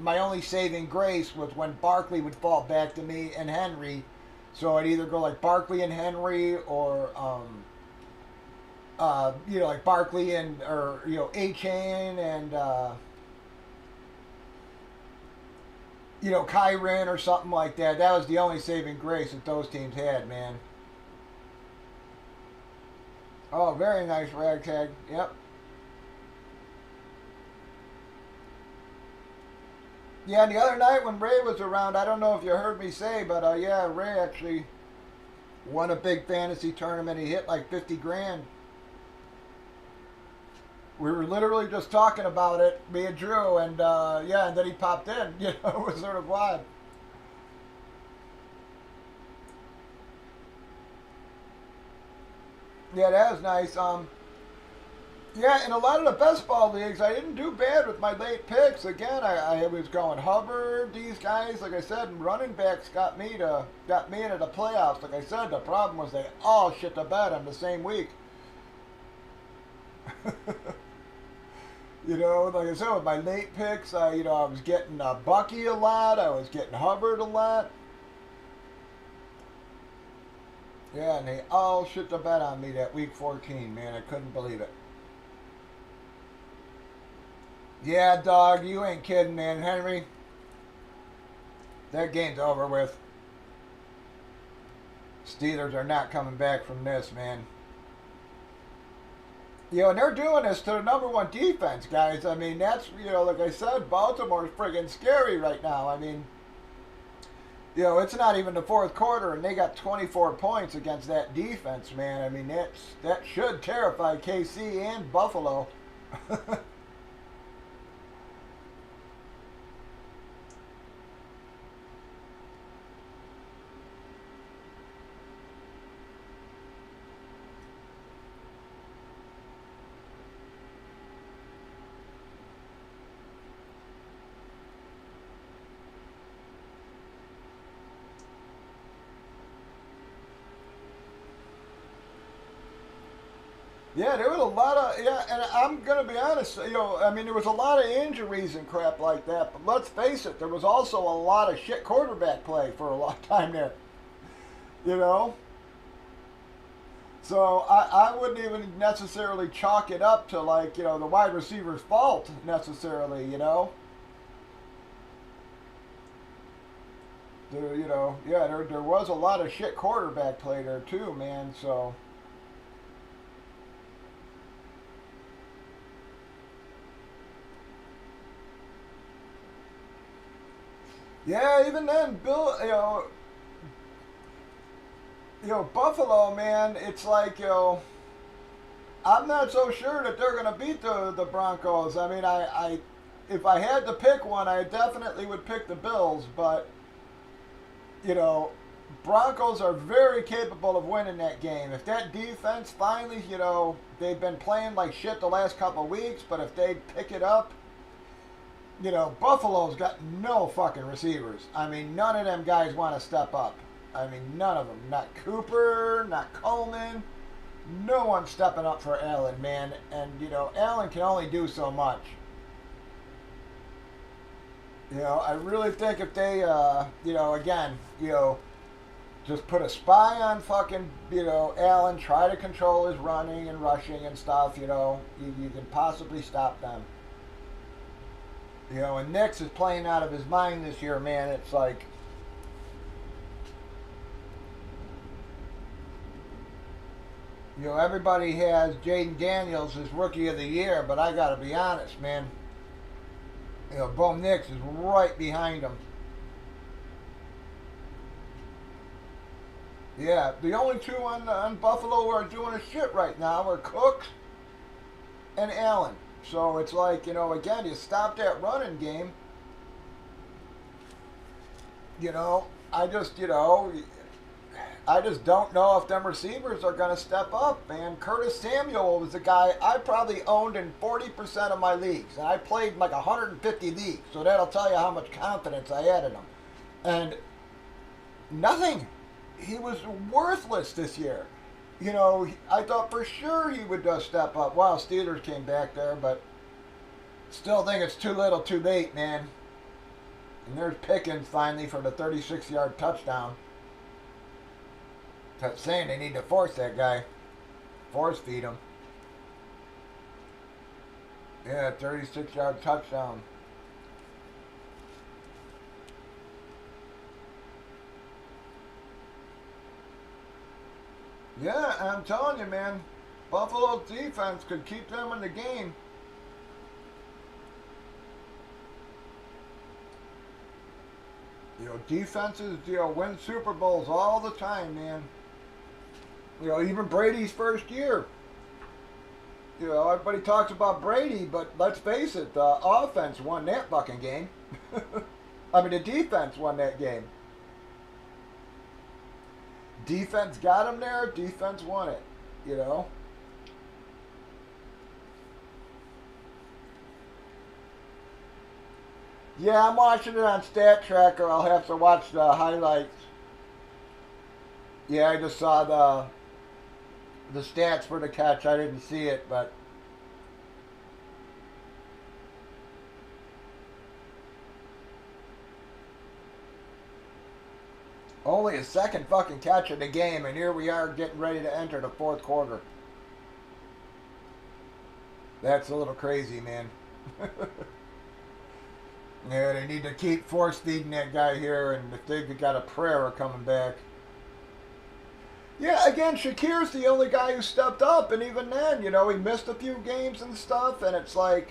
my only saving grace was when Barkley would fall back to me and Henry. So I'd either go like Barkley and Henry, or like Barkley or A-Chain and Kyron or something like that. That was the only saving grace that those teams had, man. Oh, very nice ragtag. Yep. Yeah, and the other night when Ray was around, I don't know if you heard me say, but yeah, Ray actually won a big fantasy tournament. He hit like 50 grand. We were literally just talking about it, me and Drew, and yeah, and then he popped in. You know, it was sort of wild. Yeah, that was nice. Yeah, in a lot of the best ball leagues, I didn't do bad with my late picks. Again, I was going Hubbard. These guys, like I said, running backs got me into the playoffs. Like I said, the problem was they all shit the bed on the same week. You know, like I said, with my late picks, I was getting Bucky a lot. I was getting Hubbard a lot. Yeah, and they all shit the bed on me that week 14, man. I couldn't believe it. Yeah, dog, you ain't kidding, man. Henry, that game's over with. Steelers are not coming back from this, man. You know, and they're doing this to the number one defense, guys. I mean, that's, like I said, Baltimore's friggin' scary right now. I mean, it's not even the fourth quarter, and they got 24 points against that defense, man. I mean, that should terrify KC and Buffalo. Yeah, there was a lot of and I'm gonna be honest. I mean, there was a lot of injuries and crap like that. But let's face it, there was also a lot of shit quarterback play for a long time there. You know, so I wouldn't even necessarily chalk it up to like the wide receiver's fault necessarily. There was a lot of shit quarterback play there too, man. So. Yeah, even then, Bill, Buffalo, man, it's like, I'm not so sure that they're going to beat the Broncos. I mean, if I had to pick one, I definitely would pick the Bills, but, you know, Broncos are very capable of winning that game. If that defense finally, they've been playing like shit the last couple of weeks, but if they pick it up, Buffalo's got no fucking receivers. I mean, none of them guys want to step up. I mean, none of them. Not Cooper, not Coleman. No one's stepping up for Allen, man. And, Allen can only do so much. I really think if they, again, just put a spy on fucking, Allen, try to control his running and rushing and stuff, you can possibly stop them. And Nix is playing out of his mind this year, man. It's like, everybody has Jaden Daniels as Rookie of the Year, but I got to be honest, man. Bo Nix is right behind him. Yeah, the only two on Buffalo who are doing a shit right now are Cooks and Allen. So it's like, again, you stop that running game. I just don't know if them receivers are going to step up, man. Curtis Samuel was a guy I probably owned in 40% of my leagues. And I played like 150 leagues. So that'll tell you how much confidence I had in him. And nothing. He was worthless this year. I thought for sure he would step up. Wow, Steelers came back there, but still think it's too little too late, man. And there's Pickens finally for the 36-yard touchdown. Kept saying they need to force that guy. Force feed him. Yeah, 36-yard touchdown. Yeah, I'm telling you, man. Buffalo's defense could keep them in the game. Defenses, win Super Bowls all the time, man. Even Brady's first year. You know, everybody talks about Brady, but let's face it, the offense won that fucking game. I mean, the defense won that game. Defense got him there. Defense won it. You know. Yeah, I'm watching it on Stat Tracker. I'll have to watch the highlights. Yeah, I just saw the stats for the catch. I didn't see it, but only a second fucking catch of the game, and here we are getting ready to enter the fourth quarter. That's a little crazy, man. Yeah, they need to keep force feeding that guy here, and if they've got a prayer coming back. Yeah, again, Shakir's the only guy who stepped up, and even then, you know, he missed a few games and stuff, and it's like,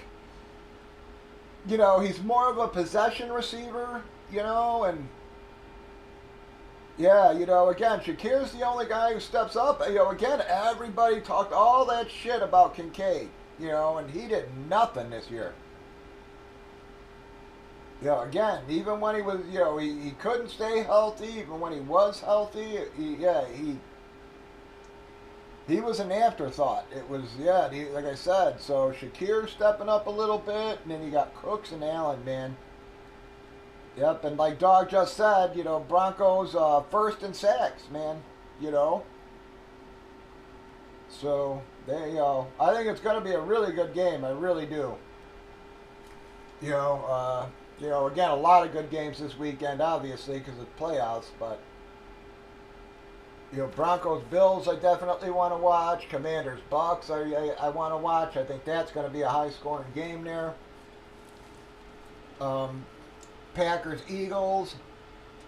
you know, he's more of a possession receiver, you know, and yeah, you know, again, Shakir's the only guy who steps up. You know, again, everybody talked all that shit about Kincaid, you know, and he did nothing this year. You know, again, even when he was, you know, he couldn't stay healthy. Even when he was healthy, he was an afterthought. It was, yeah, like I said. So Shakir stepping up a little bit, and then you got Cooks and Allen, man. Yep, and like Dog just said, you know, Broncos first in sacks, man. You know, so there you go. I think it's going to be a really good game. I really do. You know, again, a lot of good games this weekend, obviously, because of playoffs. But you know, Broncos Bills, I definitely want to watch. Commanders Bucks, I want to watch. I think that's going to be a high scoring game there. Packers Eagles,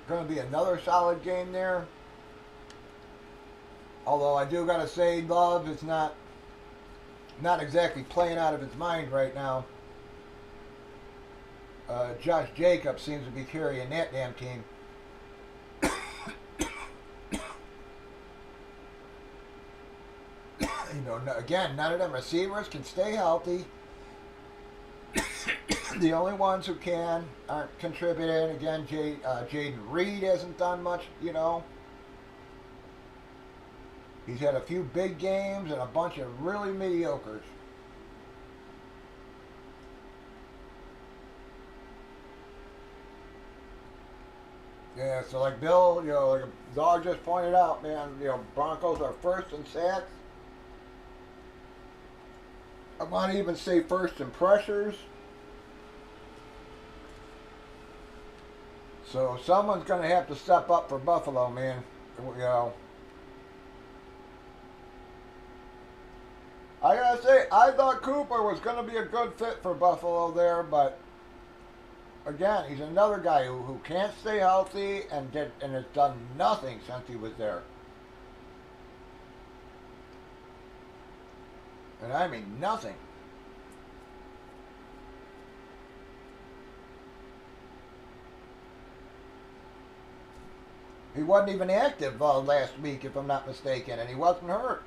going to be another solid game there. Although I do got to say, Love is not exactly playing out of his mind right now. Josh Jacobs seems to be carrying that damn team. You know, again, none of them receivers can stay healthy. The only ones who can aren't contributing. Again, Jaden Reed hasn't done much, you know. He's had a few big games and a bunch of really mediocres. Yeah, so like Bill, you know, like Dog just pointed out, man, you know, Broncos are first in sacks. I want to even say first in pressures. So someone's going to have to step up for Buffalo, man. You know. I gotta say, I thought Cooper was going to be a good fit for Buffalo there, but again, he's another guy who can't stay healthy and has done nothing since he was there. And I mean nothing. He wasn't even active last week, if I'm not mistaken, and he wasn't hurt.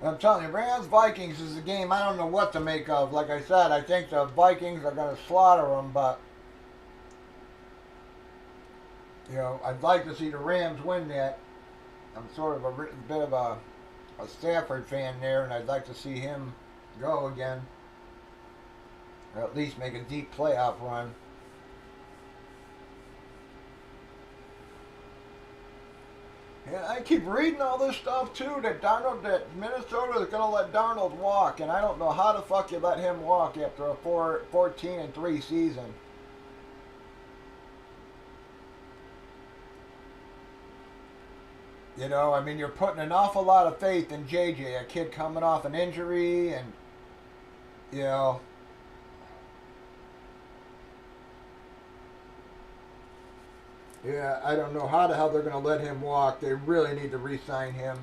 I'm telling you, Rams-Vikings is a game I don't know what to make of. Like I said, I think the Vikings are going to slaughter them, but you know, I'd like to see the Rams win that. I'm sort of a bit of a Stafford fan there, and I'd like to see him go again. Or at least make a deep playoff run. Yeah, I keep reading all this stuff too that Minnesota is going to let Darnold walk, and I don't know how the fuck you let him walk after a 14-3 season. You know, I mean, you're putting an awful lot of faith in JJ, a kid coming off an injury, and you know. Yeah, I don't know how the hell they're going to let him walk. They really need to re-sign him.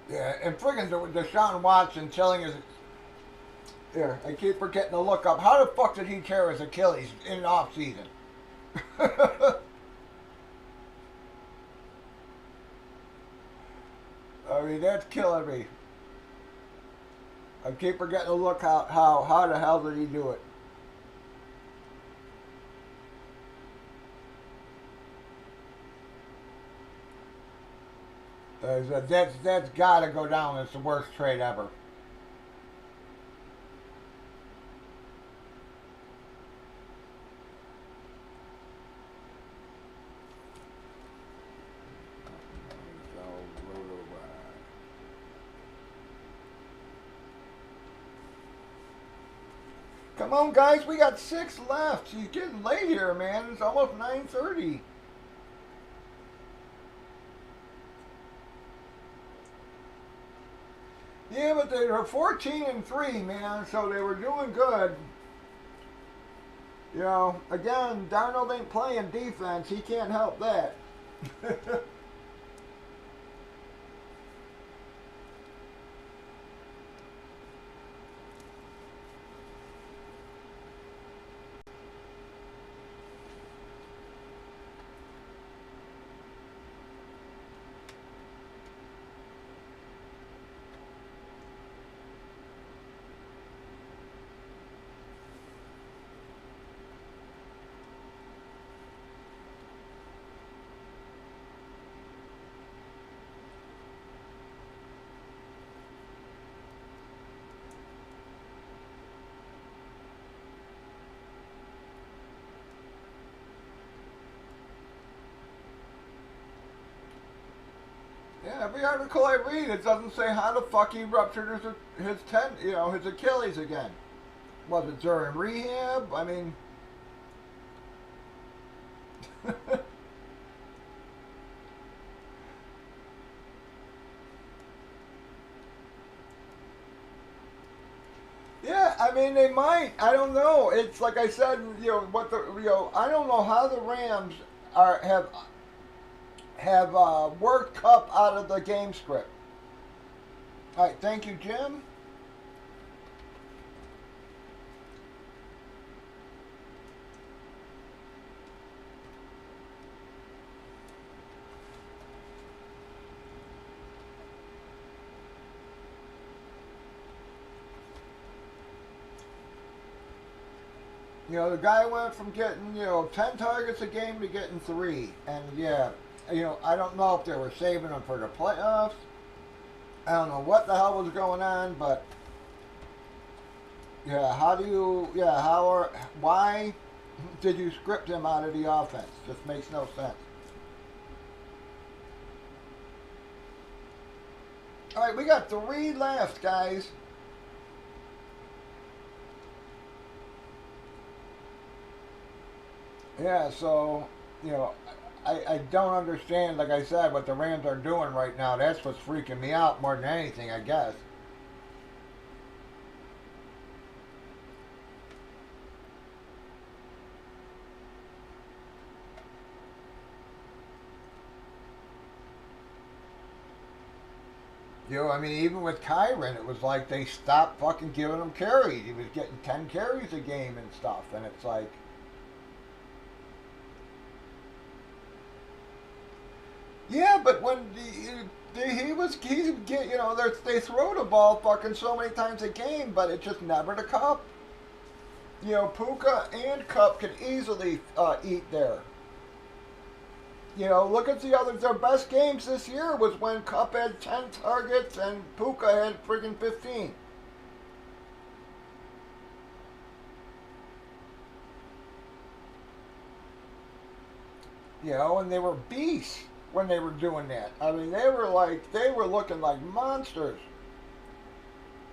Yeah, and friggin' Deshaun Watson telling his. Here, I keep forgetting to look up. How the fuck did he tear his Achilles in off season? I mean, that's killing me. I keep forgetting to look how the hell did he do it? That's got to go down as the worst trade ever. Come on, guys, we got 6 left. She's getting late here, man. It's almost 9:30. Yeah, but they were 14-3, man, so they were doing good. You know, again, Darnold ain't playing defense. He can't help that. Yeah, every article I read, it doesn't say how the fuck he ruptured his Achilles again. Was it during rehab? I mean, yeah, I mean they might. I don't know. It's like I said, I don't know how the Rams have worked Cup out of the game script. All right, thank you, Jim. You know, the guy went from getting, 10 targets a game to getting 3. And yeah, I don't know if they were saving him for the playoffs. I don't know what the hell was going on, but yeah, why did you script him out of the offense? Just makes no sense. All right, we got 3 left, guys. Yeah, so, I don't understand, like I said, what the Rams are doing right now. That's what's freaking me out more than anything, I guess. I mean, even with Kyron, it was like they stopped fucking giving him carries. He was getting 10 carries a game and stuff, and it's like, yeah, but when they throw the ball fucking so many times a game, but it's just never the Cup. Puka and Cup could easily eat there. Look at their best games this year was when Cup had 10 targets and Puka had friggin' 15. And they were beasts when they were doing that. I mean, they were looking like monsters.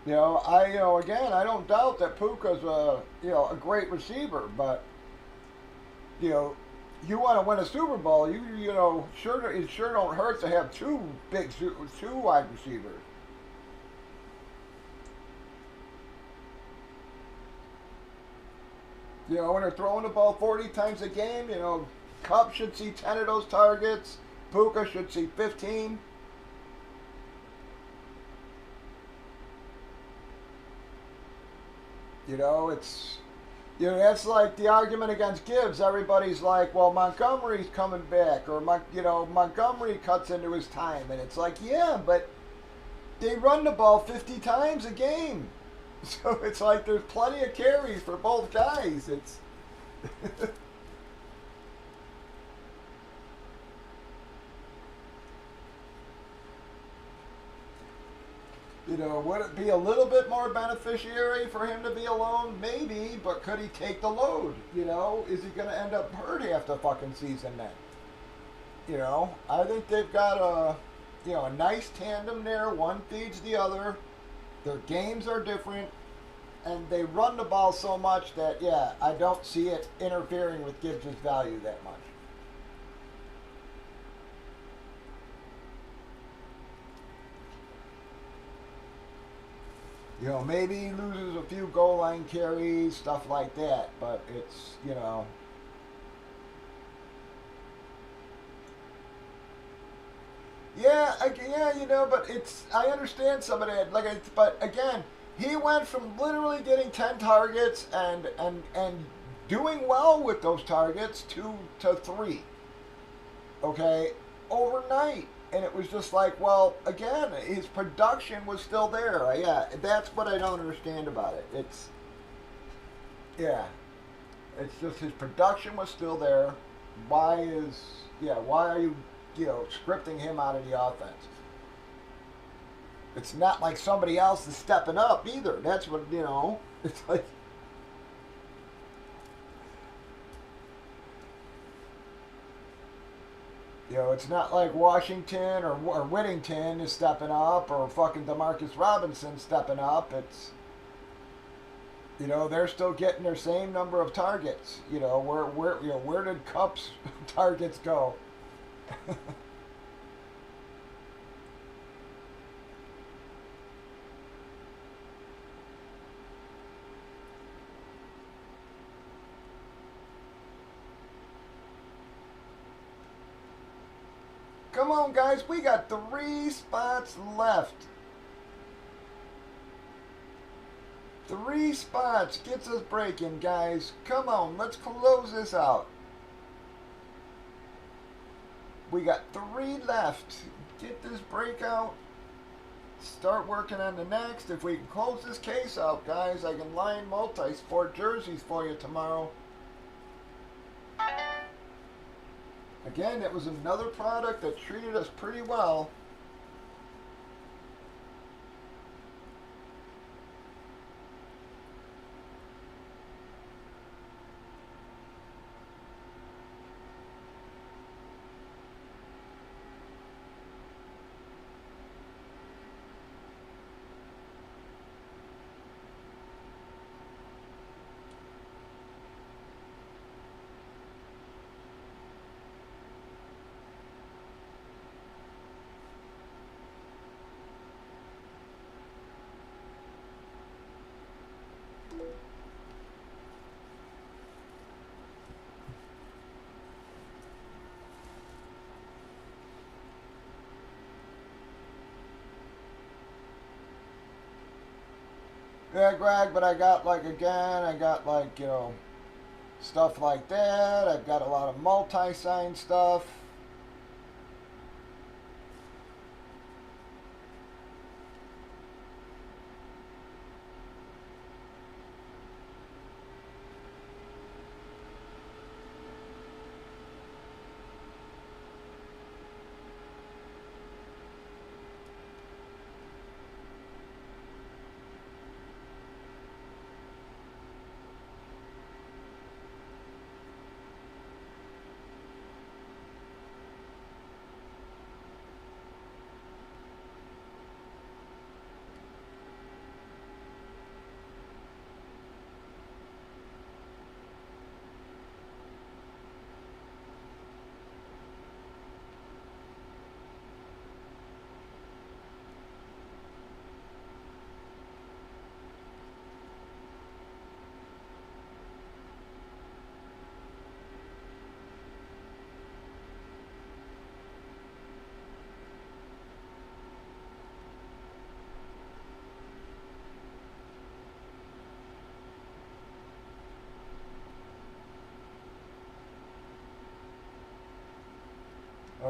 Again, I don't doubt that Puka's a great receiver, but you know, you want to win a Super Bowl, it sure don't hurt to have two wide receivers. When they're throwing the ball 40 times a game, Cup should see 10 of those targets. Puka should see 15. You know, it's that's like the argument against Gibbs. Everybody's like, well, Montgomery's coming back, or Montgomery cuts into his time, and it's like, yeah, but they run the ball 50 times a game, so it's like there's plenty of carries for both guys. It's would it be a little bit more beneficiary for him to be alone? Maybe, but could he take the load? Is he going to end up hurt half the fucking season then? I think they've got a nice tandem there. One feeds the other. Their games are different, and they run the ball so much that, yeah, I don't see it interfering with Gibbs' value that much. Maybe he loses a few goal line carries, stuff like that, but it's. Yeah, but I understand some of that. But again, he went from literally getting 10 targets and doing well with those targets to 3. Okay, overnight. And it was just like, well, again, his production was still there. Yeah, that's what I don't understand about it. Yeah, it's just his production was still there. Why are you, scripting him out of the offense? It's not like somebody else is stepping up either. That's what, it's like. It's not like Washington or Whittington is stepping up or fucking Demarcus Robinson stepping up. It's, they're still getting their same number of targets. Where did Cup's targets go? Come on, guys. We got 3 spots left. 3 spots gets us breaking, guys. Come on, let's close this out. We got 3 left. Get this breakout. Start working on the next. If we can close this case out, guys, I can line multi-sport jerseys for you tomorrow. Again, it was another product that treated us pretty well. Yeah, Greg, but I got stuff like that. I've got a lot of multi-sign stuff.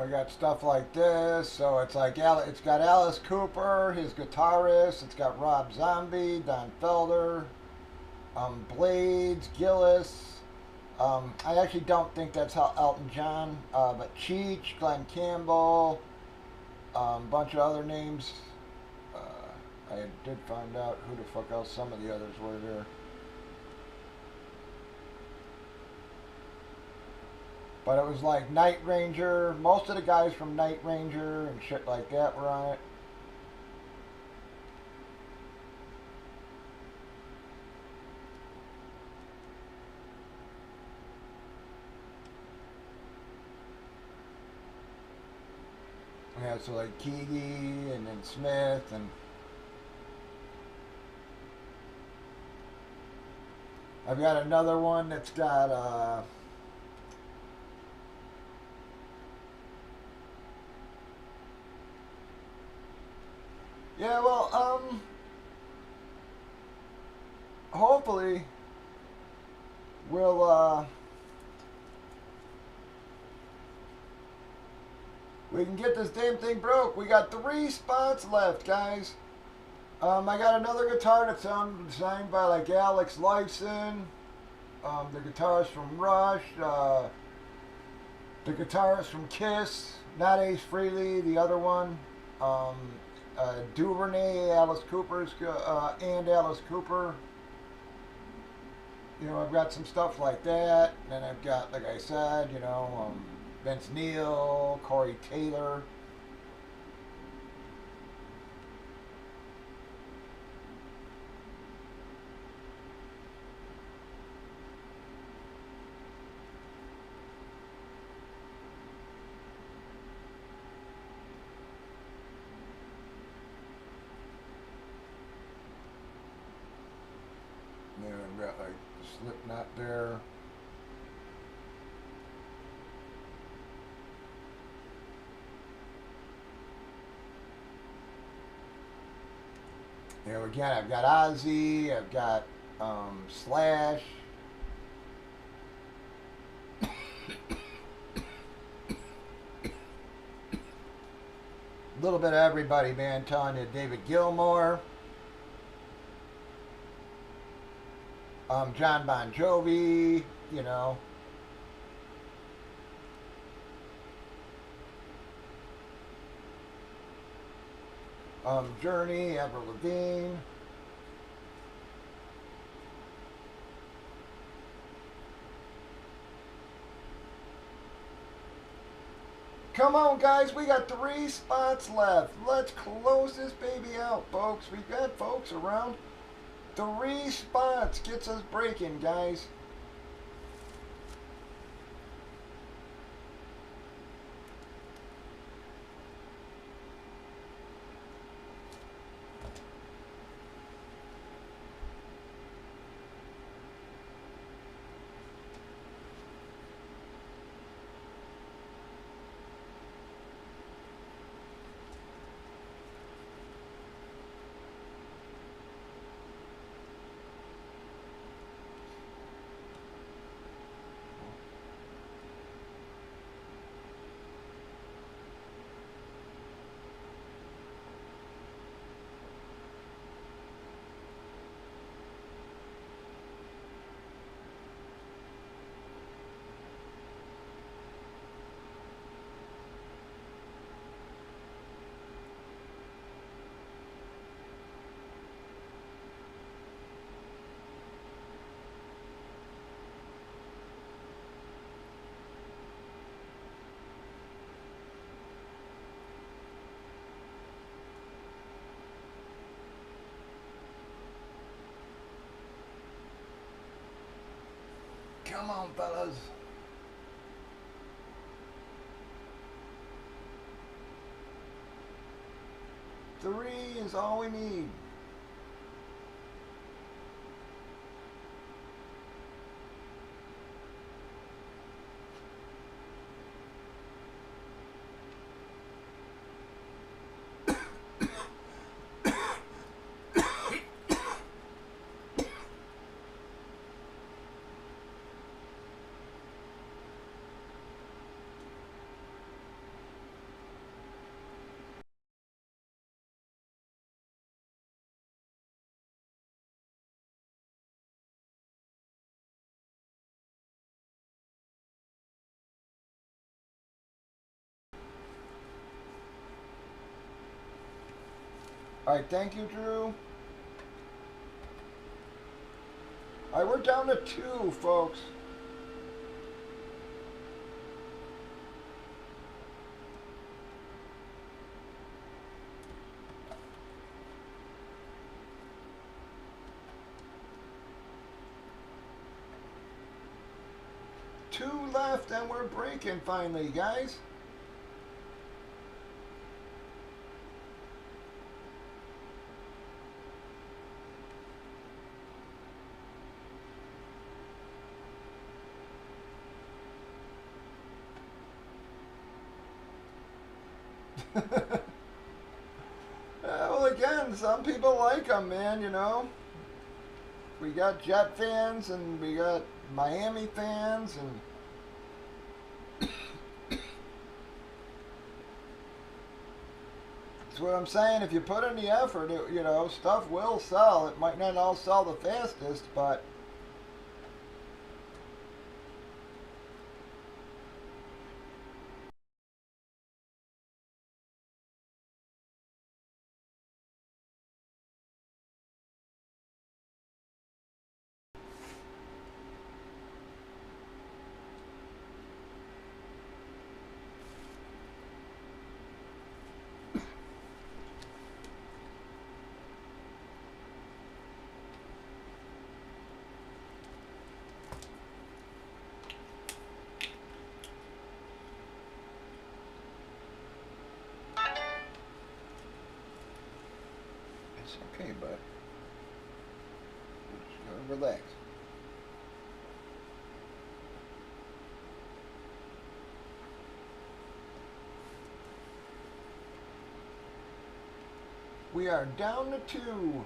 we got stuff like this. So it's like it's got Alice Cooper, his guitarist. It's got Rob Zombie, Don Felder, Blades, Gillis. I actually don't think that's how Elton John, but Cheech, Glenn Campbell, bunch of other names. I did find out who the fuck else some of the others were there. But it was like Night Ranger. Most of the guys from Night Ranger and shit like that were on it. Yeah, so like Keegi and then Smith and I've got another one that's got yeah, well, hopefully we'll we can get this damn thing broke. We got 3 spots left, guys. I got another guitar that's designed by like Alex Lifeson. The guitarist from Rush. The guitarist from Kiss. Not Ace Frehley, the other one. Duvernay, Alice Cooper's, and Alice Cooper. You know, I've got some stuff like that. And then I've got, like I said, you know, Vince Neil, Corey Taylor. Yeah, I've got like Slipknot there. You know, again, I've got Ozzy, I've got Slash. A little bit of everybody, man, telling you. David Gilmour. John Bon Jovi, you know. Journey, Avril Lavigne. Come on, guys, we got 3 spots left. Let's close this baby out, folks. We've got folks around. 3 spots gets us breaking, guys. Come on, fellas. Three is all we need. Alright, thank you, Drew. Alright, we're down to 2, folks. Two left and we're breaking finally, guys. Well, again, some people like them, man, you know. We got Jet fans and we got Miami fans and that's what I'm saying. If you put in the effort, you know, stuff will sell. It might not all sell the fastest, but it's okay, bud. Just gotta relax. We are down to 2.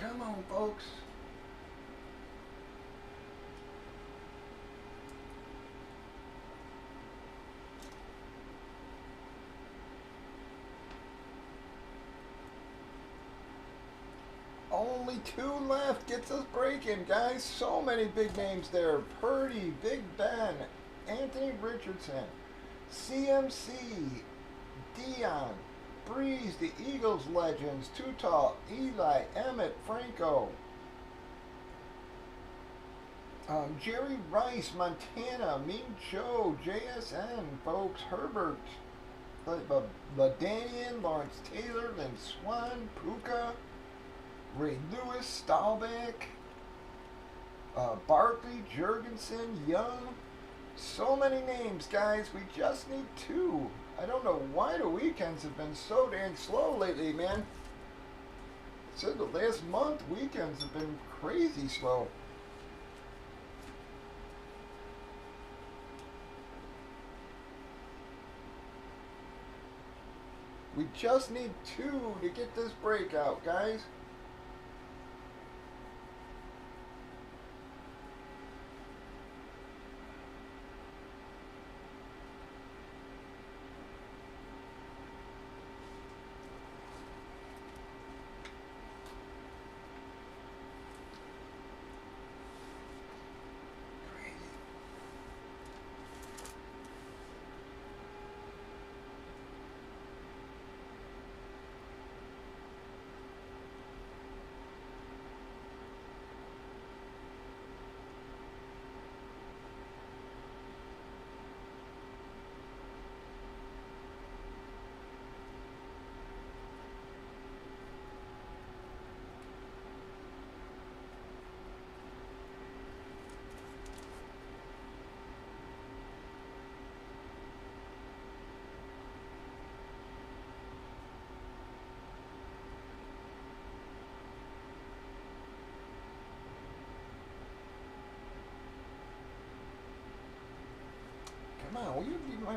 Come on, folks. Only 2 left. Gets us breaking, guys. So many big names there. Purdy, Big Ben, Anthony Richardson, CMC, Dion, Breeze, the Eagles legends, Tutal, Eli, Emmett, Franco, Jerry Rice, Montana, Mean Joe, JSN, folks, Herbert, Ladanian, Lawrence Taylor, Lynn Swan, Puka, Ray Lewis, Staubach, Barkley, Jurgensen, Young. So many names, guys. We just need 2. I don't know why the weekends have been so dang slow lately, man. Said the last month, weekends have been crazy slow. We just need 2 to get this breakout, guys.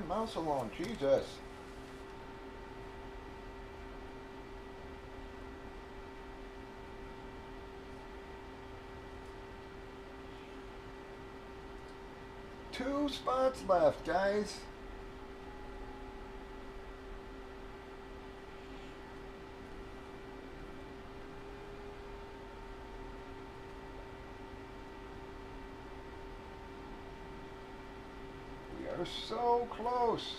goddamn mouse alone. Jesus. Two spots left, guys. We are so close.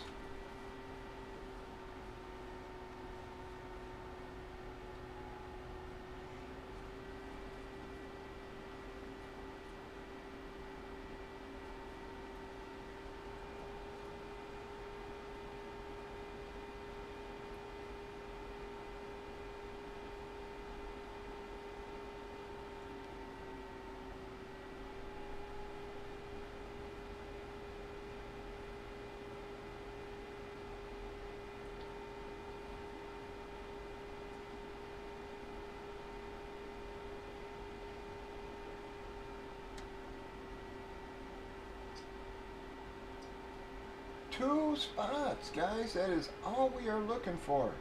Two spots, guys. That is all we are looking for.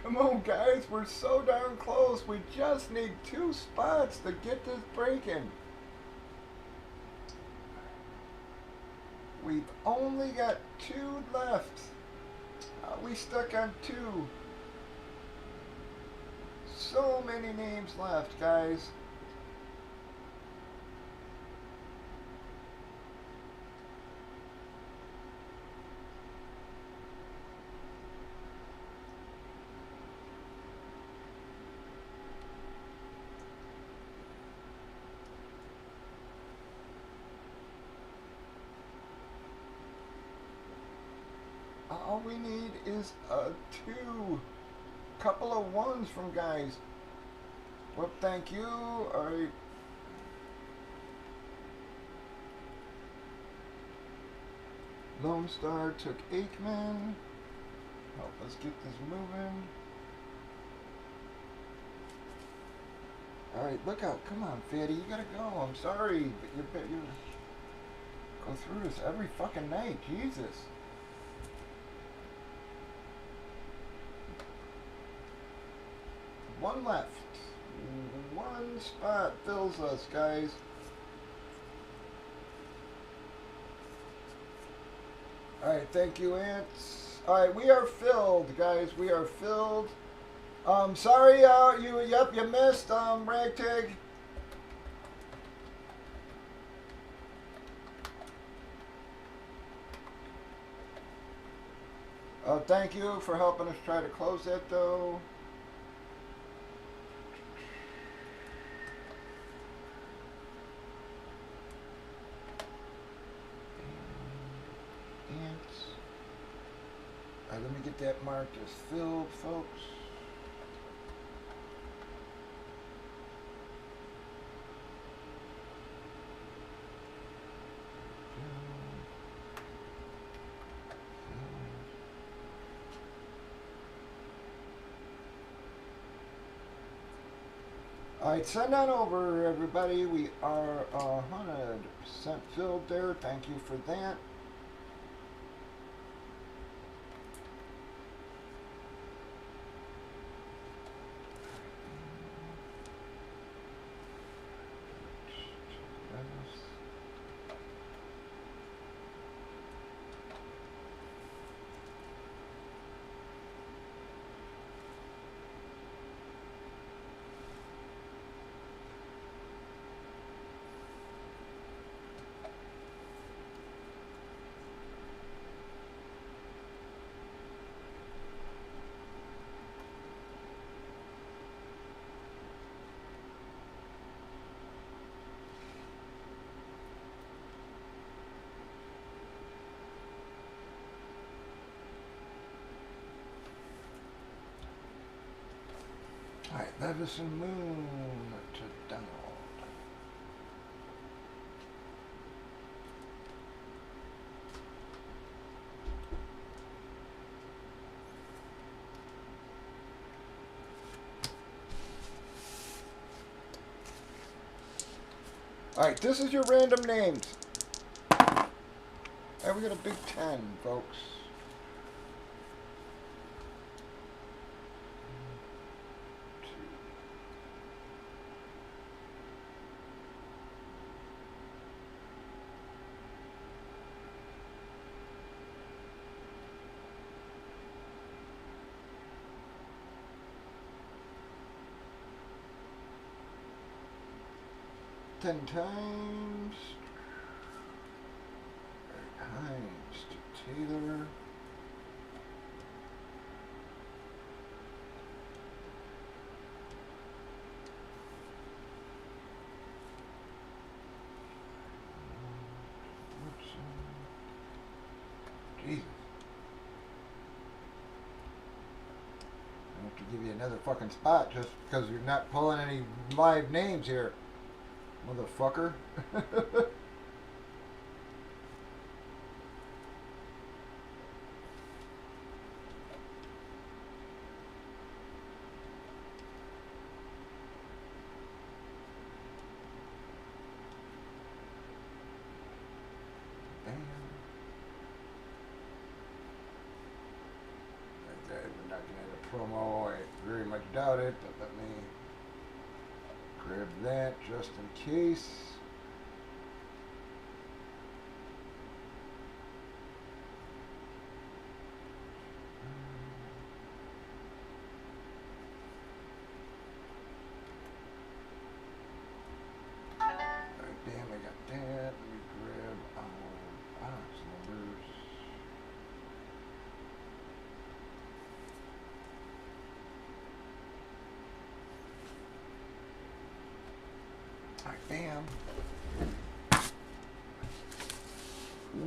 Come on, guys, we're so darn close. We just need two spots to get this breaking. We've only got two left. We stuck on two. So many names left, guys. All we need is a two. Couple of ones from guys. Well, thank you. Alright. Lone Star took Aikman. Help us get this moving. Alright, look out. Come on, Fatty. You gotta go. I'm sorry. But you go through this every fucking night. Jesus. One left. One spot fills us, guys. Alright, thank you, Ants. Alright, we are filled, guys. We are filled. Sorry, you missed, Ragtag. Thank you for helping us try to close that, though. Alright, let me get that marked as filled, folks. Alright, send on over, everybody. We are 100% filled there. Thank you for that. Alright, Levison Moon to Donald. Alright, this is your random names. Alright, we got a big 10, folks. Ten times. Hines to Taylor. Jesus. I have to give you another fucking spot just because you're not pulling any live names here. Motherfucker. We're not gonna have a promo. I very much doubt it, but let me grab that just in case. Damn, I got that. Let me grab our box numbers. Alright, bam.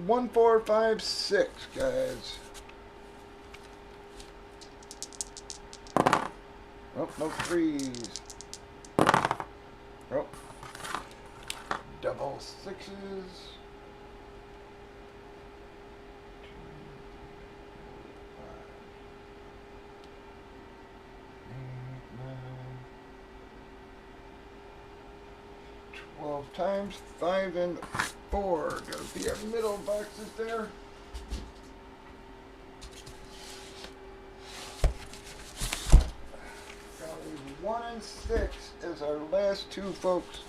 1, 4, 5, 6, guys. Oh, no threes. Oh. Double sixes. 2, 5, 8, 9. 12 times 5 and 4. Gotta be our middle boxes there. Gotta leave 1 and 6 as our last two, folks.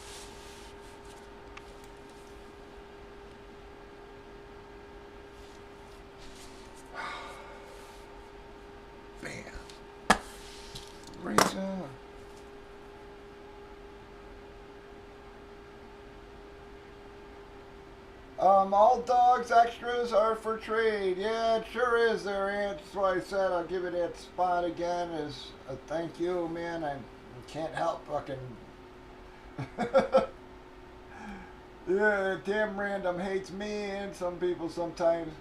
All dogs extras are for trade. Yeah, it sure is there, Ant. That's why I said I'll give it that spot again as a thank you, man. I can't help fucking... yeah, damn random hates me and some people sometimes.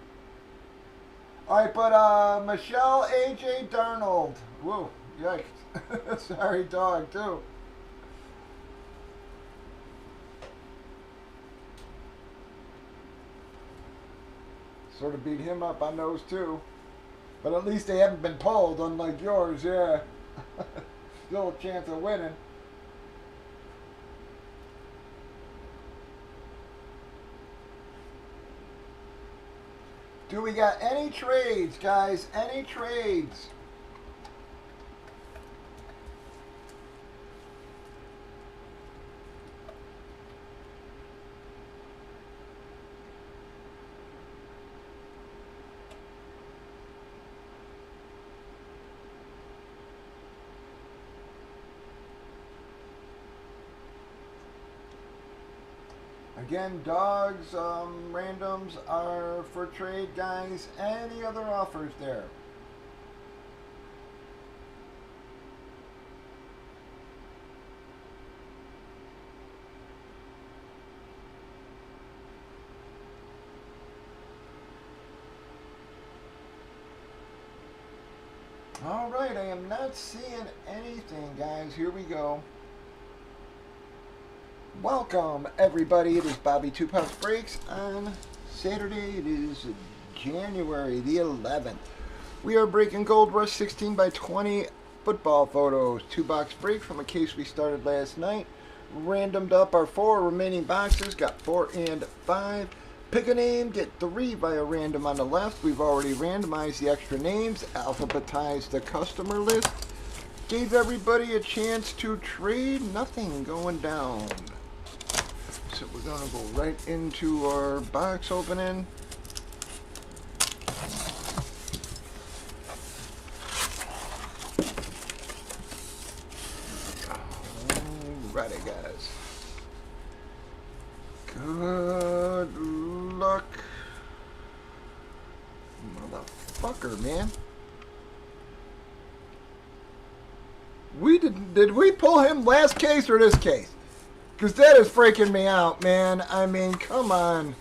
Alright, but Michelle A.J. Darnold. Whoa, yikes. Sorry, dog, too. Sort of beat him up on those too. But at least they haven't been pulled, unlike yours, yeah. Still a chance of winning. Do we got any trades, guys? Any trades? Again, dogs, randoms are for trade, guys. Any other offers there? All right, I am not seeing anything, guys. Here we go. Welcome, everybody. It is Bobby Two Pounds Breaks on Saturday. It is January the 11th. We are breaking Gold Rush 16 by 20 football photos. 2-box break from a case we started last night. Randomed up our 4 remaining boxes. Got 4 and 5. Pick a name, get 3 via random on the left. We've already randomized the extra names, alphabetized the customer list. Gave everybody a chance to trade. Nothing going down. So we're going to go right into our box opening. Alrighty, guys. Good luck. Motherfucker, man. Did we pull him last case or this case? Because that is freaking me out, man. I mean, come on.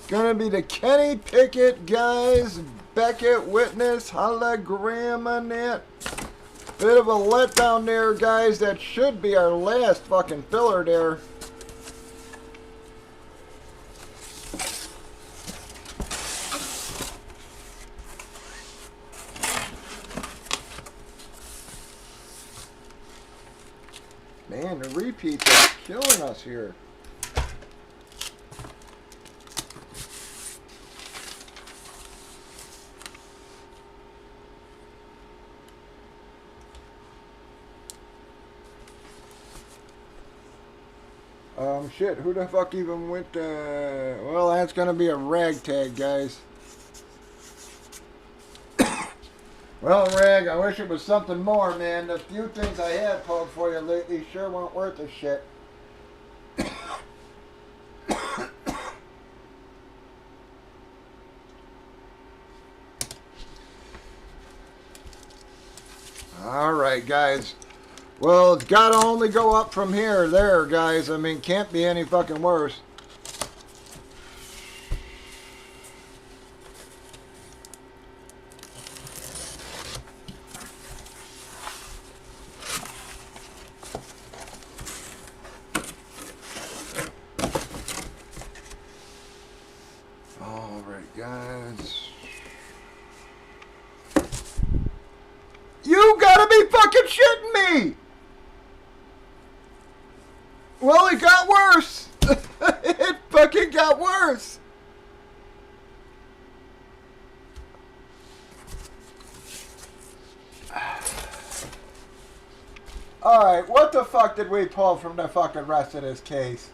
Gonna be the Kenny Pickett, guys. Beckett, Witness, hologram on that. Bit of a letdown there, guys. That should be our last fucking filler there. Man, the repeats are killing us here. Shit, who the fuck even went, well, that's gonna be a ragtag, guys. Well, Rag, I wish it was something more, man. The few things I had pulled for you lately sure weren't worth a shit. Alright, guys. Well, it's got to only go up from here, there, guys. I mean, can't be any fucking worse. Alright, guys. You gotta be fucking shitting me! Well, it got worse. It fucking got worse. Alright, what the fuck did we pull from the fucking rest of this case?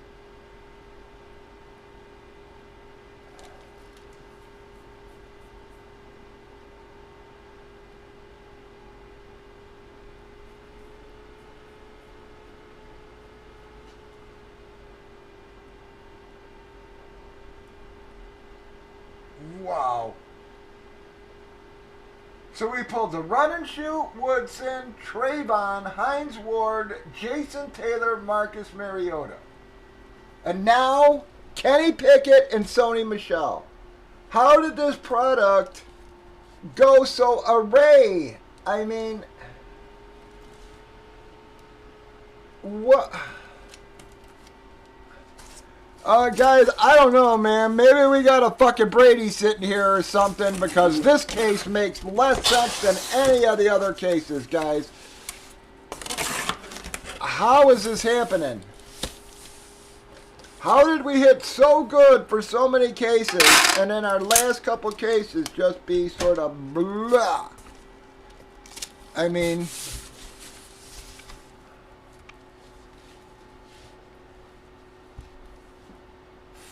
Wow. So we pulled the Run and Shoot, Woodson, Trayvon, Hines Ward, Jason Taylor, Marcus Mariota. And now, Kenny Pickett and Sony Michel. How did this product go so array? I mean, what? Guys, I don't know, man. Maybe we got a fucking Brady sitting here or something, because this case makes less sense than any of the other cases, guys. How is this happening? How did we hit so good for so many cases, and then our last couple cases just be sort of blah? I mean,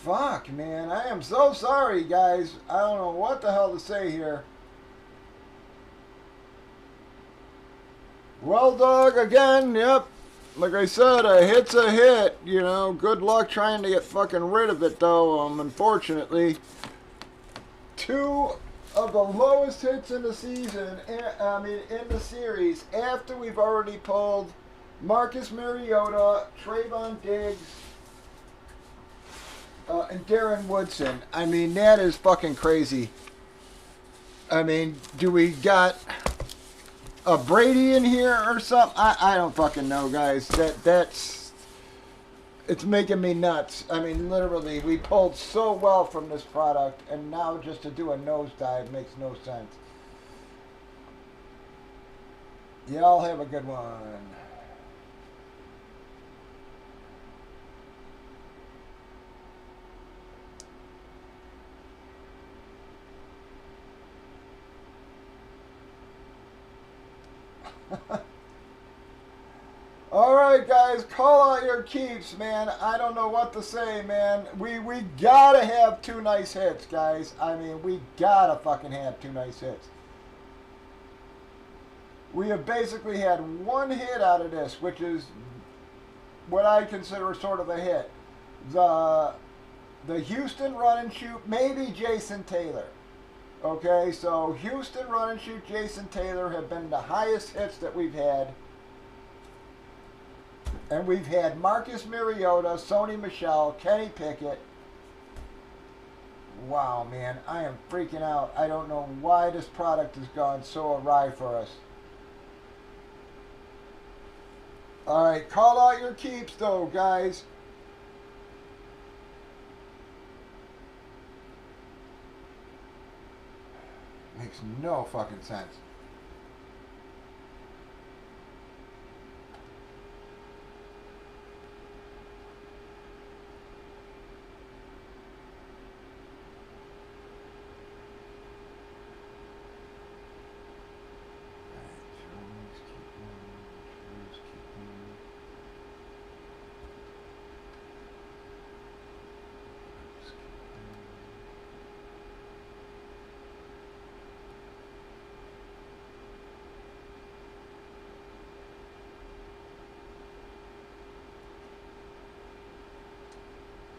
fuck, man. I am so sorry, guys. I don't know what the hell to say here. Well, dog, again, yep. Like I said, a hit's a hit. You know, good luck trying to get fucking rid of it, though. Unfortunately, two of the lowest hits in the season, in the series, after we've already pulled Marcus Mariota, Trayvon Diggs, and Darren Woodson. I mean, that is fucking crazy. I mean, do we got a Brady in here or something? I don't fucking know, guys. That's it's making me nuts. I mean, literally, we pulled so well from this product, and now just to do a nosedive makes no sense. Y'all have a good one. Alright, guys, call out your keeps, man. I don't know what to say, man. We gotta have two nice hits, guys. I mean, we gotta fucking have two nice hits. We have basically had one hit out of this, which is what I consider sort of a hit. The Houston run and shoot, maybe Jason Taylor. Okay, so Houston run and shoot, Jason Taylor have been the highest hits that we've had. And we've had Marcus Mariota, Sony Michel, Kenny Pickett. Wow, man, I am freaking out. I don't know why this product has gone so awry for us. Alright, call out your keeps though, guys. Makes no fucking sense.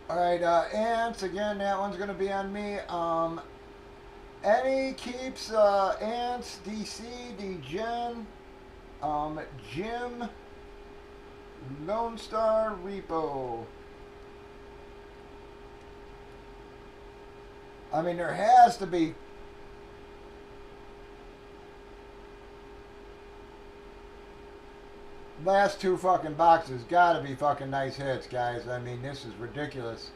Alright, Ants, again, that one's going to be on me. Any keeps, Ants, DC, DGen, Jim, Lone Star, Repo. I mean, there has to be... Last two fucking boxes gotta be fucking nice hits, guys. I mean, this is ridiculous.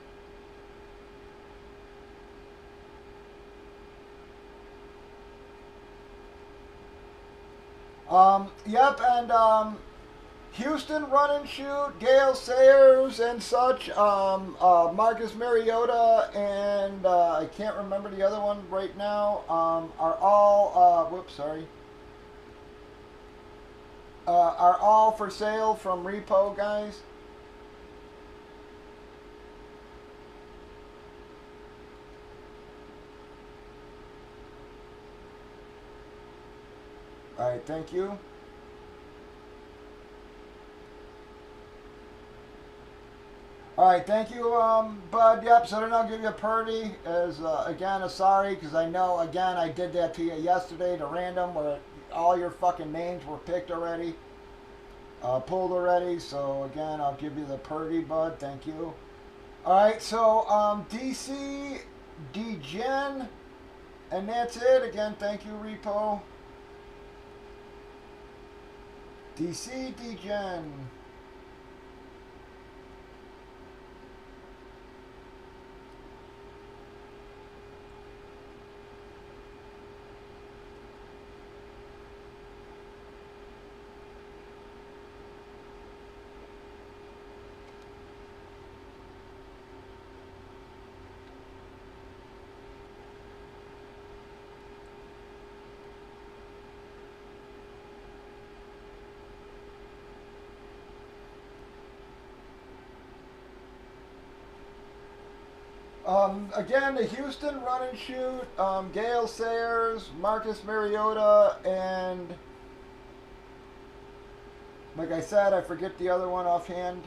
Yep, and Houston run and shoot, Gale Sayers and such, Marcus Mariota and I can't remember the other one right now, are all, whoops, sorry. Are all for sale from Repo, guys. Alright, thank you. Alright, thank you, Bud. Yep, so then I'll give you a Purdy as, again, a sorry, because I know, again, I did that to you yesterday, to random, where all your fucking names were picked already, pulled already, so again, I'll give you the Purdy, Bud. Thank you. Alright, so, DC, DGen, and that's it. Again, thank you, Repo. DC, DGen. Again, the Houston run and shoot, Gale Sayers, Marcus Mariota, and like I said, I forget the other one offhand.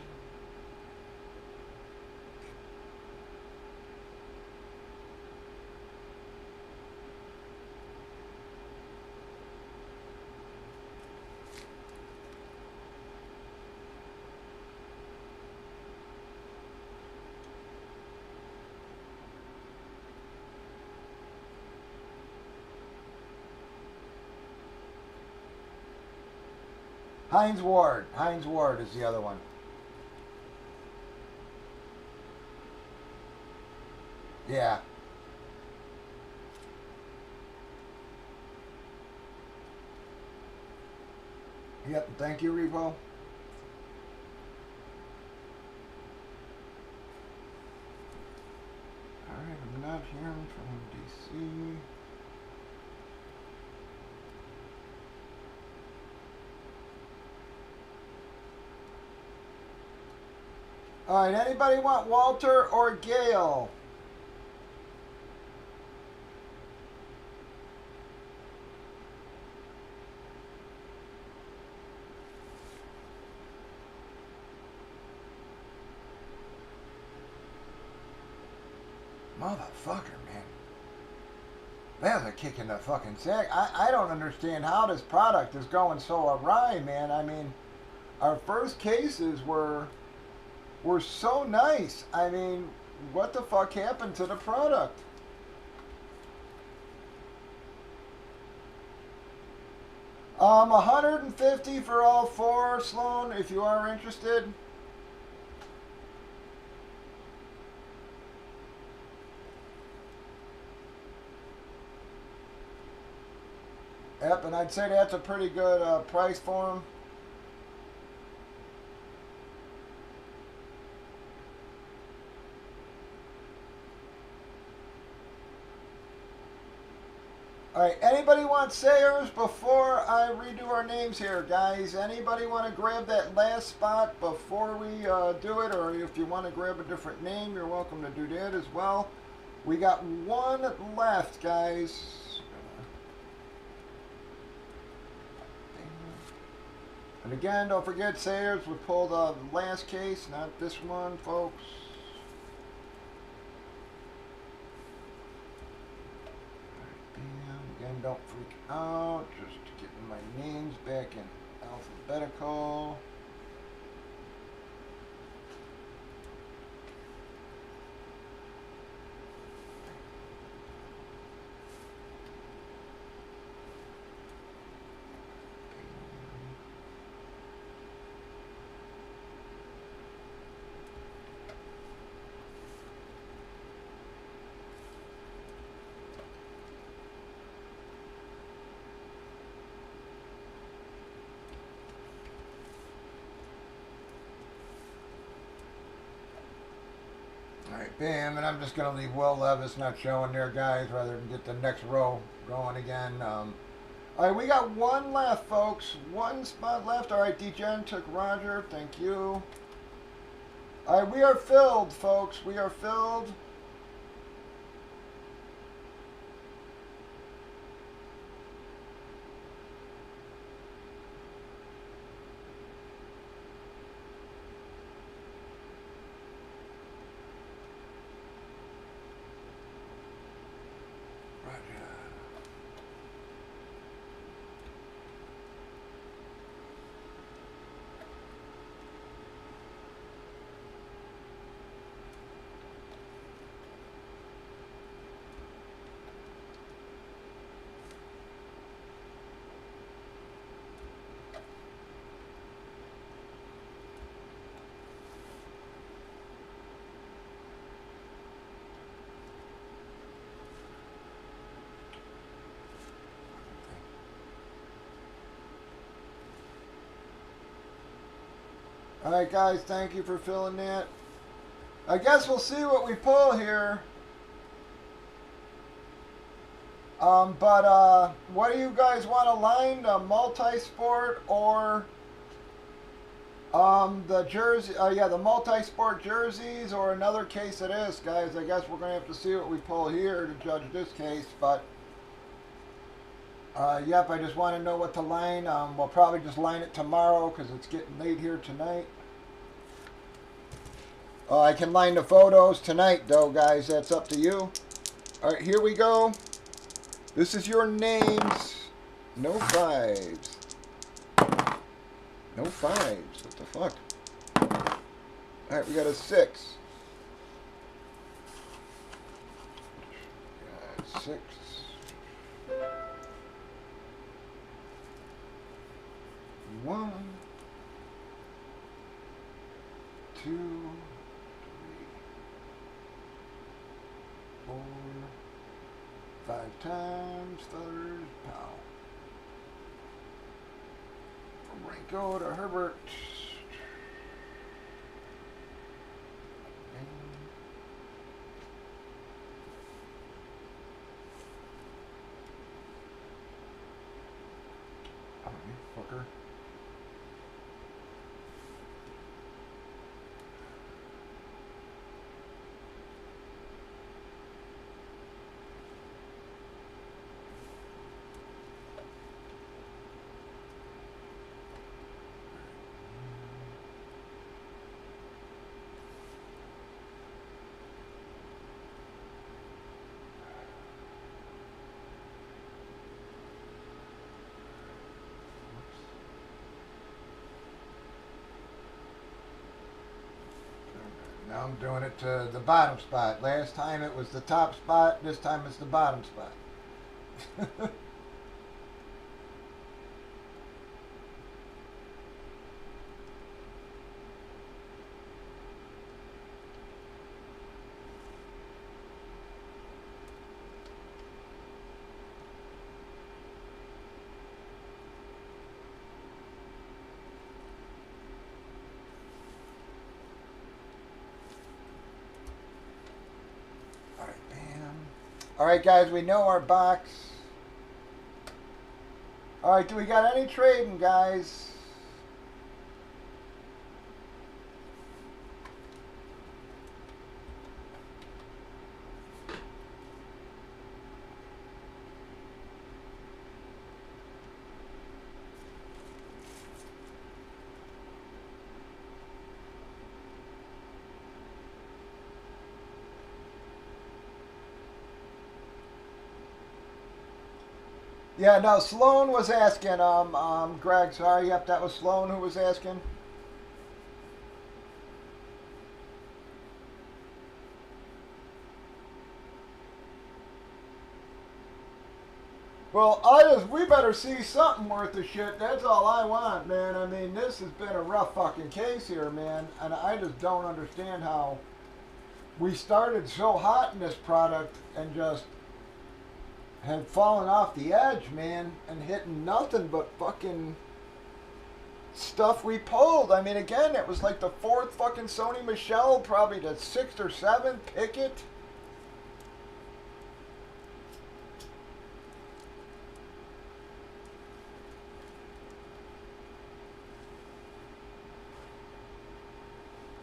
Hines Ward. Hines Ward is the other one. Yeah. Yep. Thank you, Revo. Alright, I'm not hearing from DC. Alright, anybody want Walter or Gale? Motherfucker, man. That's a kick in the fucking sack. I don't understand how this product is going so awry, man. I mean, our first cases were so nice. I mean, what the fuck happened to the product? $150 for all four, Sloan, if you are interested. Yep, and I'd say that's a pretty good price for them. Alright, anybody want Sayers before I redo our names here, guys? Anybody want to grab that last spot before we do it? Or if you want to grab a different name, you're welcome to do that as well. We got one left, guys. And again, don't forget, Sayers, we pulled the last case, not this one, folks. Again, don't freak out, just getting my names back in alphabetical. Alright, bam, and I'm just going to leave Will Levis not showing there, guys, rather than get the next row going again. Alright, we got one left, folks. One spot left. Alright, D-Gen took Roger. Thank you. Alright, we are filled, folks. We are filled. Alright, guys, thank you for filling that. I guess we'll see what we pull here. What do you guys want aligned? A multi-sport or The jersey, yeah, the multi-sport jerseys or another case it is, guys. I guess we're gonna have to see what we pull here to judge this case, but yep, I just want to know what to line. We'll probably just line it tomorrow because it's getting late here tonight. I can line the photos tonight, though, guys. That's up to you. All right, here we go. This is your names. No fives. No fives. What the fuck? All right, we got a 6. Got 6. 1, 2, 3, 4, 5 times, feathers, pow. From Ranko to Herbert. Fucker. Now I'm doing it to the bottom spot. Last time it was the top spot. This time it's the bottom spot. All right, guys, we know our box. All right, do we got any trading, guys? Yeah, no, Sloan was asking, Greg, sorry, yep, that was Sloan who was asking. Well, we better see something worth of shit. That's all I want, man. I mean, this has been a rough fucking case here, man. And I just don't understand how we started so hot in this product and just had fallen off the edge, man, and hitting nothing but fucking stuff we pulled. I mean, again, it was like the 4th fucking Sony Michelle, probably the 6th or 7th Pickett.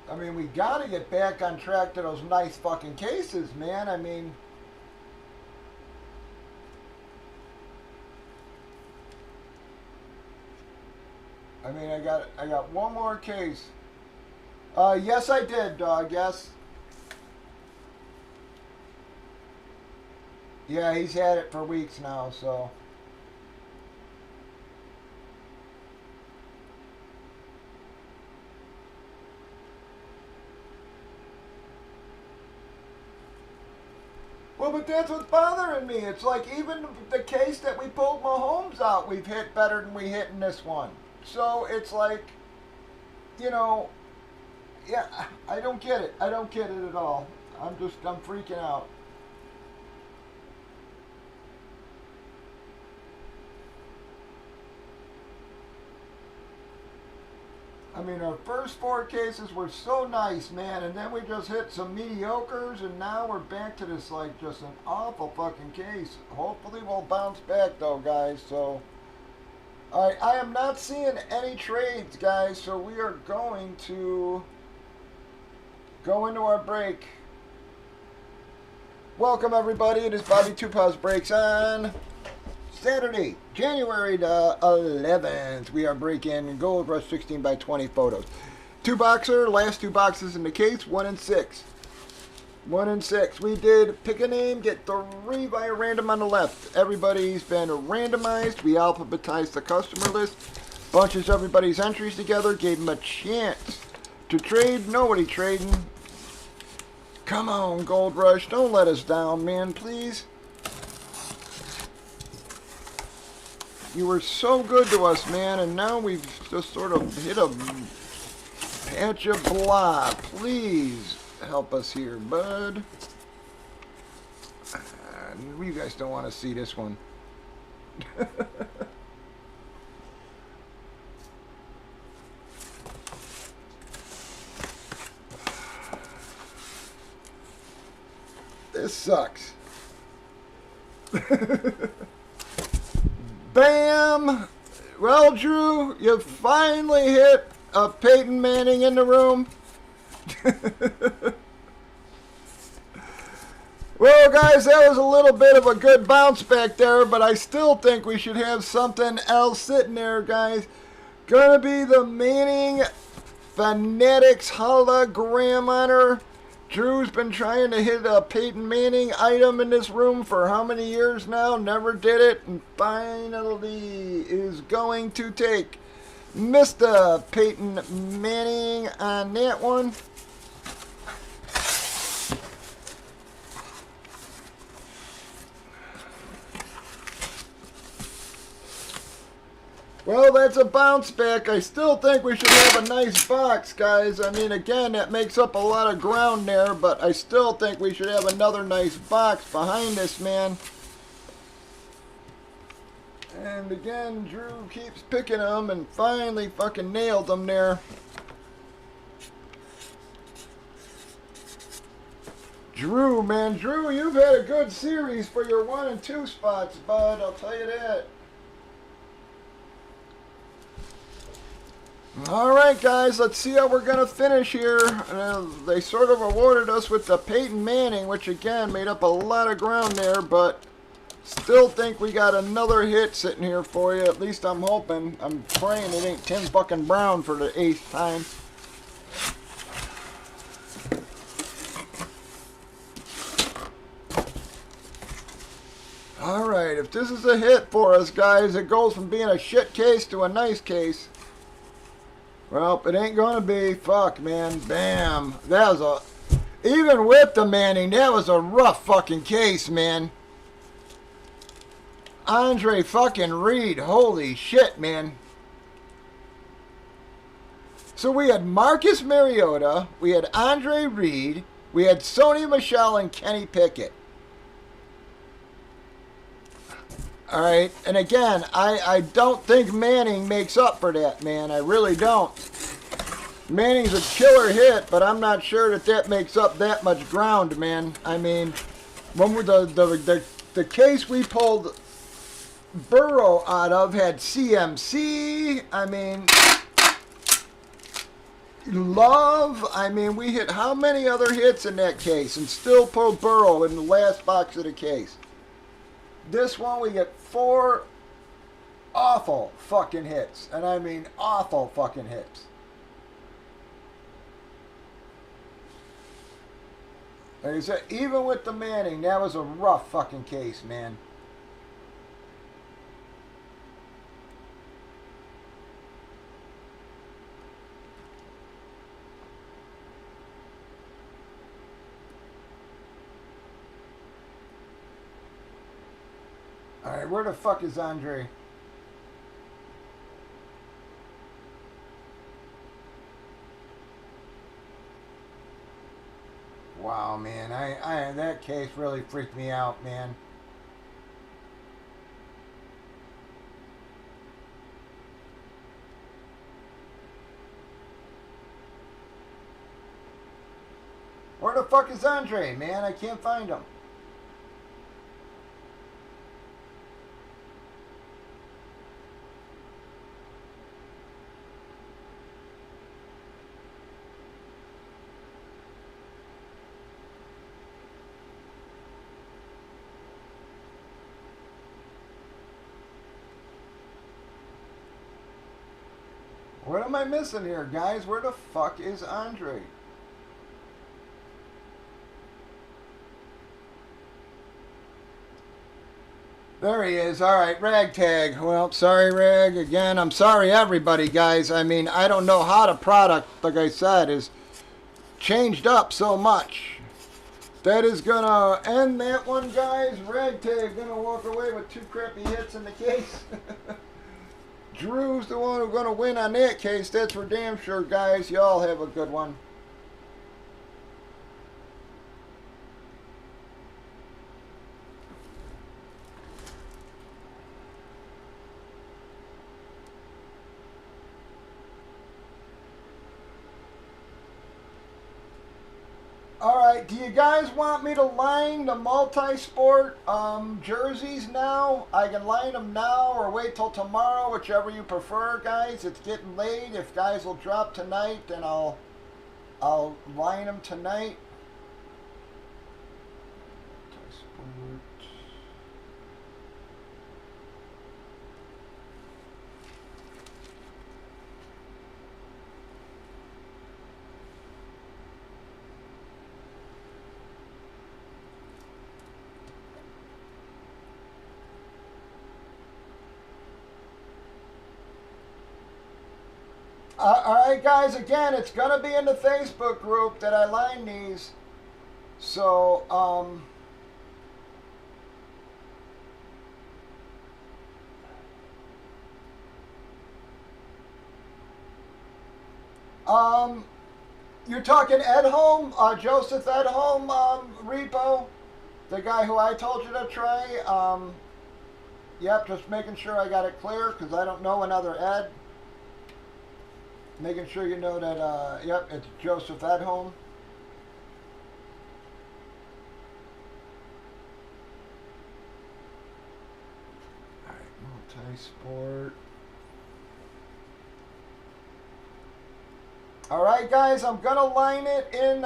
I mean, we gotta get back on track to those nice fucking cases, man. I mean, I got one more case. Yes, I did, dog. Yes. Yeah, he's had it for weeks now, so. Well, but that's what's bothering me. It's like even the case that we pulled Mahomes out, we've hit better than we hit in this one. So it's like, you know, yeah, I don't get it. I don't get it at all. I'm freaking out. I mean, our first 4 cases were so nice, man, and then we just hit some mediocres, and now we're back to this, like, just an awful fucking case. Hopefully we'll bounce back, though, guys, so Alright, I am not seeing any trades, guys, so we are going to go into our break. Welcome, everybody. It is Bobby Two Paws Breaks on Saturday, January the 11th. We are breaking Gold Rush 16 by 20 photos. Two boxer, last two boxes in the case, 1 and 6. 1 and 6. We did pick a name, get 3 by a random on the left. Everybody's been randomized. We alphabetized the customer list. Bunches everybody's entries together. Gave them a chance to trade. Nobody trading. Come on, Gold Rush. Don't let us down, man, please. You were so good to us, man, and now we've just sort of hit a patch of blah. Please help us here, bud. You guys don't want to see this one. This sucks. Bam! Well, Drew, you finally hit a Peyton Manning in the room. Well, guys, that was a little bit of a good bounce back there, but I still think we should have something else sitting there, guys. Gonna be the Manning Fanatics hologram on her. Drew's been trying to hit a Peyton Manning item in this room for how many years now? Never did it, and finally is going to take Mr. Peyton Manning on that one. Well, that's a bounce back. I still think we should have a nice box, guys. I mean, again, that makes up a lot of ground there, but I still think we should have another nice box behind this, man. And again, Drew keeps picking them and finally fucking nailed them there. Drew, man, Drew, you've had a good series for your 1 and 2 spots, bud. I'll tell you that. Alright, guys, let's see how we're going to finish here. They sort of awarded us with the Peyton Manning, which again made up a lot of ground there, but still think we got another hit sitting here for you. At least I'm hoping. I'm praying it ain't Tim fucking Brown for the 8th time. Alright, if this is a hit for us, guys, it goes from being a shit case to a nice case. Well, it ain't gonna be. Fuck, man. Bam. That was a... Even with the Manning, that was a rough fucking case, man. Andre fucking Reed. Holy shit, man. So we had Marcus Mariota, we had Andre Reed, we had Sony Michel and Kenny Pickett. Alright, and again, I don't think Manning makes up for that, man. I really don't. Manning's a killer hit, but I'm not sure that that makes up that much ground, man. I mean, when the case we pulled Burrow out of had CMC, I mean, Love, I mean, we hit how many other hits in that case and still pulled Burrow in the last box of the case. This one, we get 4 awful fucking hits. And I mean awful fucking hits. Like I said, even with the Manning, that was a rough fucking case, man. Alright, where the fuck is Andre? Wow, man. That case really freaked me out, man. Where the fuck is Andre, man? I can't find him. What am I missing here, guys? Where the fuck is Andre? There he is. All right, Ragtag. Well, sorry, Rag. Again, I'm sorry, everybody, guys. I mean, I don't know how the product, like I said, is changed up so much. That is going to end that one, guys. Ragtag going to walk away with 2 crappy hits in the case. Drew's the one who's going to win on that case. That's for damn sure, guys. Y'all have a good one. Alright, do you guys want me to line the multi-sport jerseys now? I can line them now or wait till tomorrow, whichever you prefer, guys. It's getting late. If guys will drop tonight, then I'll line them tonight. Multi-sport. Alright, guys, again, it's going to be in the Facebook group that I line these. So, you're talking Edholm, Joseph Edholm, Repo, the guy who I told you to try. Yep, just making sure I got it clear because I don't know another Ed. Making sure you know that, yep, it's Joseph Edholm. Alright, multi-sport. Alright, guys, I'm going to line it in,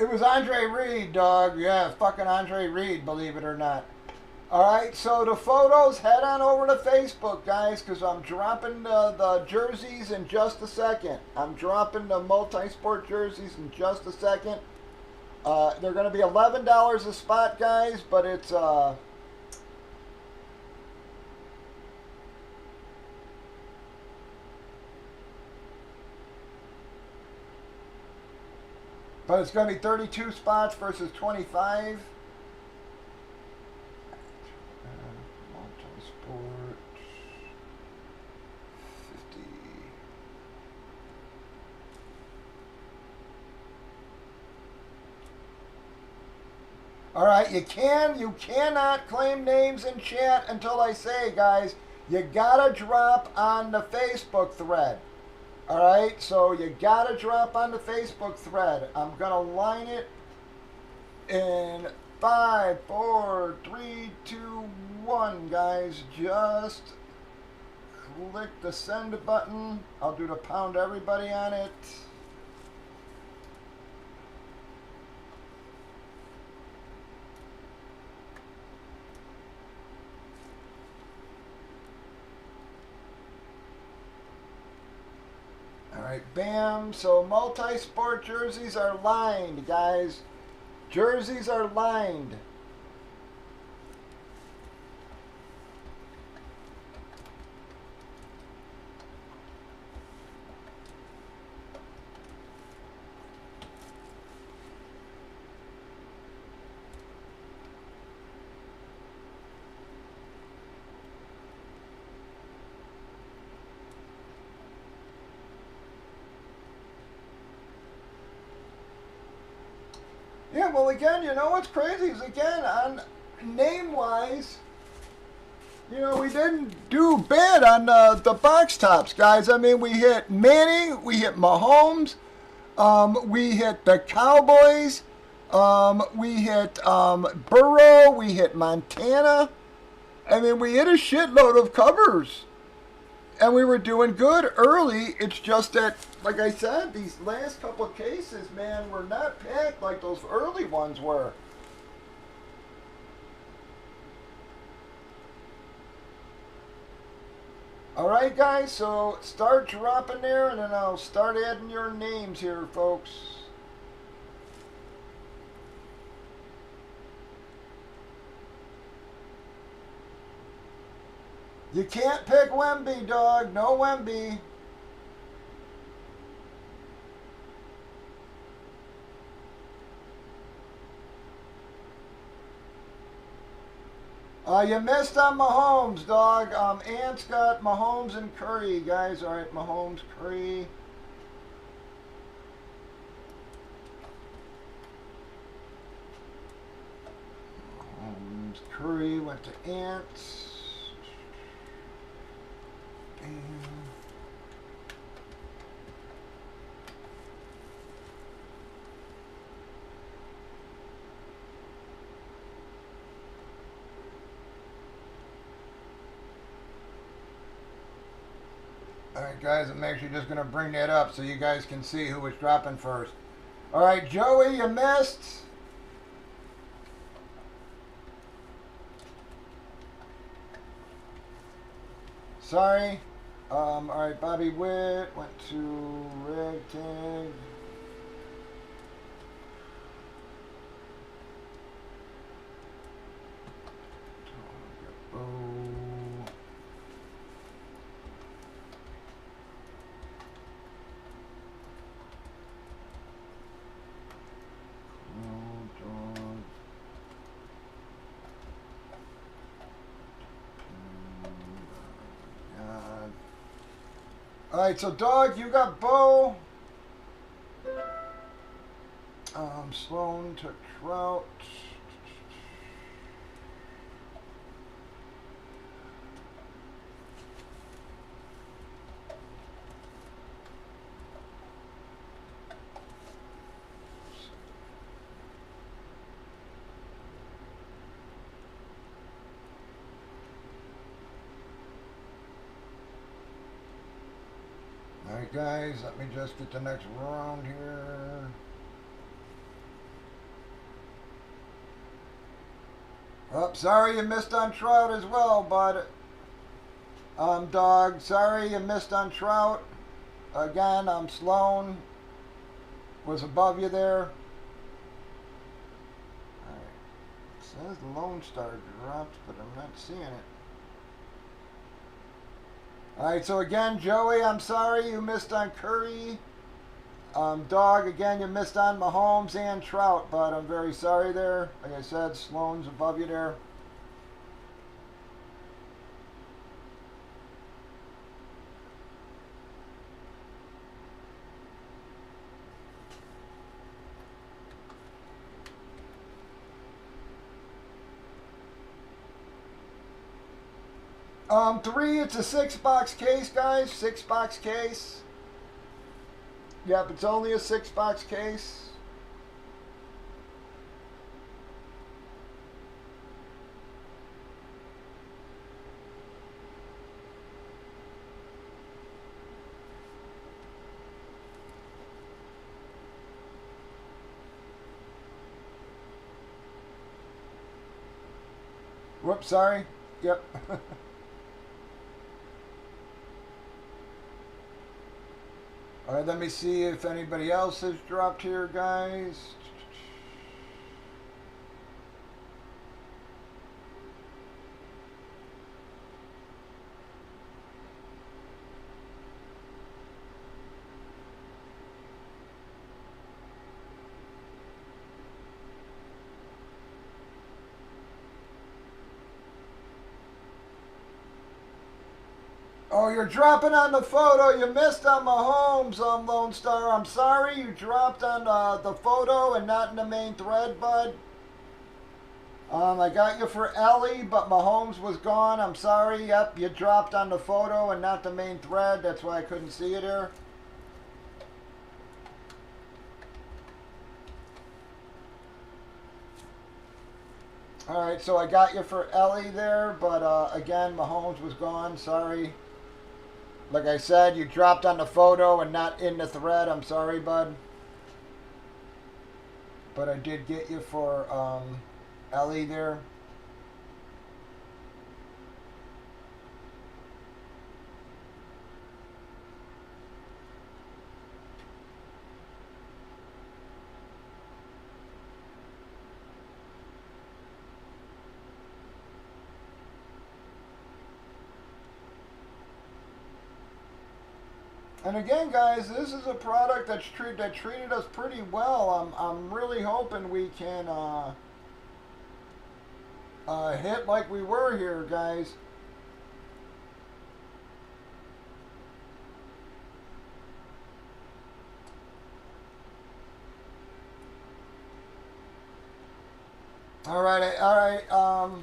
it was Andre Reed, dog. Yeah, fucking Andre Reed, believe it or not. Alright, so the photos, head on over to Facebook, guys, because I'm dropping the jerseys in just a second. I'm dropping the multi-sport jerseys in just a second. They're going to be $11 a spot, guys, but it's... but it's going to be 32 spots versus 25. Multi-sport. 50. All right, you cannot claim names in chat until I say, guys, you gotta drop on the Facebook thread. All right, so you gotta drop on the Facebook thread. I'm gonna line it in 5, 4, 3, 2, 1, guys. Just click the send button. I'll do the pound everybody on it. All right, bam. So multi-sport jerseys are lined, guys. Jerseys are lined. Yeah, well, again, you know what's crazy is, again, on name-wise, you know, we didn't do bad on the box tops, guys. I mean, we hit Manning, we hit Mahomes, we hit the Cowboys, we hit Burrow, we hit Montana. I mean, we hit a shitload of covers. And we were doing good early. It's just that, like I said, these last couple of cases, man, were not packed like those early ones were. Alright guys, so start dropping there and then I'll start adding your names here, folks. You can't pick Wemby, dog. No Wemby. You missed on Mahomes, dog. Ant's got Mahomes and Curry, guys. All right, Mahomes, Curry. Mahomes, Curry went to Ant. Alright guys, I'm actually just going to bring that up so you guys can see who was dropping first. Alright, Joey, you missed. Sorry. Alright, Bobby Witt went to Ragtag. Alright, so dog, you got Bo. Sloan took Trout. Alright guys, let me just get the next round here. Oh, sorry you missed on Trout as well, bud. Dog, sorry you missed on Trout. Again, Sloan was above you there. Alright. It says Lone Star dropped, but I'm not seeing it. Alright, so again, Joey, I'm sorry you missed on Curry. Dog, again, you missed on Mahomes and Trout, but I'm very sorry there. Like I said, Sloan's above you there. Three, it's a 6-box case, guys. 6-box case. Yep, it's only a 6-box case. Whoops, sorry. Yep. Alright, let me see if anybody else has dropped here, guys. Oh, you're dropping on the photo. You missed on Mahomes, Lone Star. I'm sorry you dropped on the photo and not in the main thread, bud. I got you for Ellie, but Mahomes was gone. I'm sorry. Yep, you dropped on the photo and not the main thread. That's why I couldn't see it here. Alright, so I got you for Ellie there, but again, Mahomes was gone. Sorry. Like I said, you dropped on the photo and not in the thread. I'm sorry, bud. But I did get you for Ellie there. And again, guys, this is a product that treated us pretty well. I'm really hoping we can hit like we were here, guys. All right, hang on,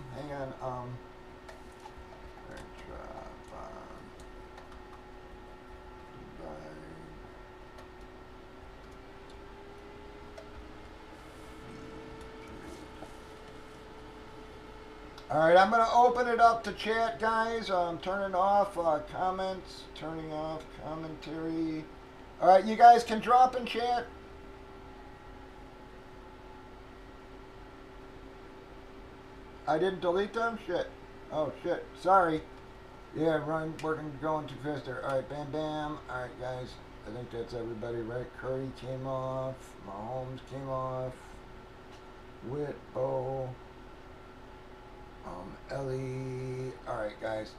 all right, I'm going to open it up to chat, guys. I'm turning off comments, turning off commentary. All right, you guys can drop in chat. I didn't delete them? Shit. Oh, shit. Sorry. Yeah, going too fast there. All right, bam, bam. All right, guys. I think that's everybody, right? Curry came off. Mahomes came off. Witt, Bo. Ellie. All right, guys.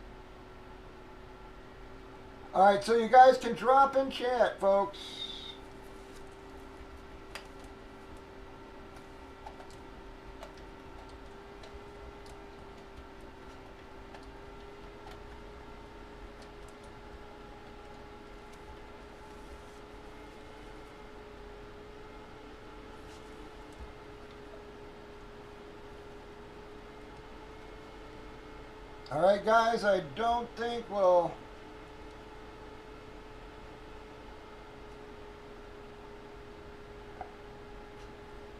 All right, so you guys can drop in chat, folks. All right, guys, I don't think we'll...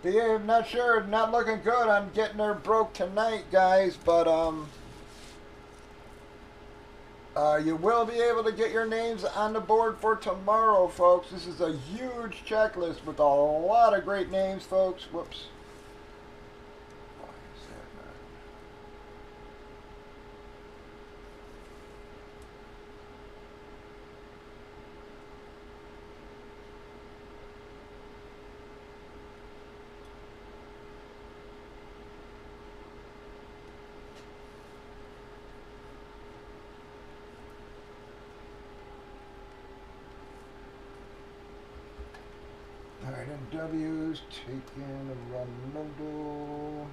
Yeah, I'm not sure. Not looking good. I'm getting her broke tonight, guys, but, you will be able to get your names on the board for tomorrow, folks. This is a huge checklist with a lot of great names, folks. Whoops. Alright, MW's taking Ronaldo.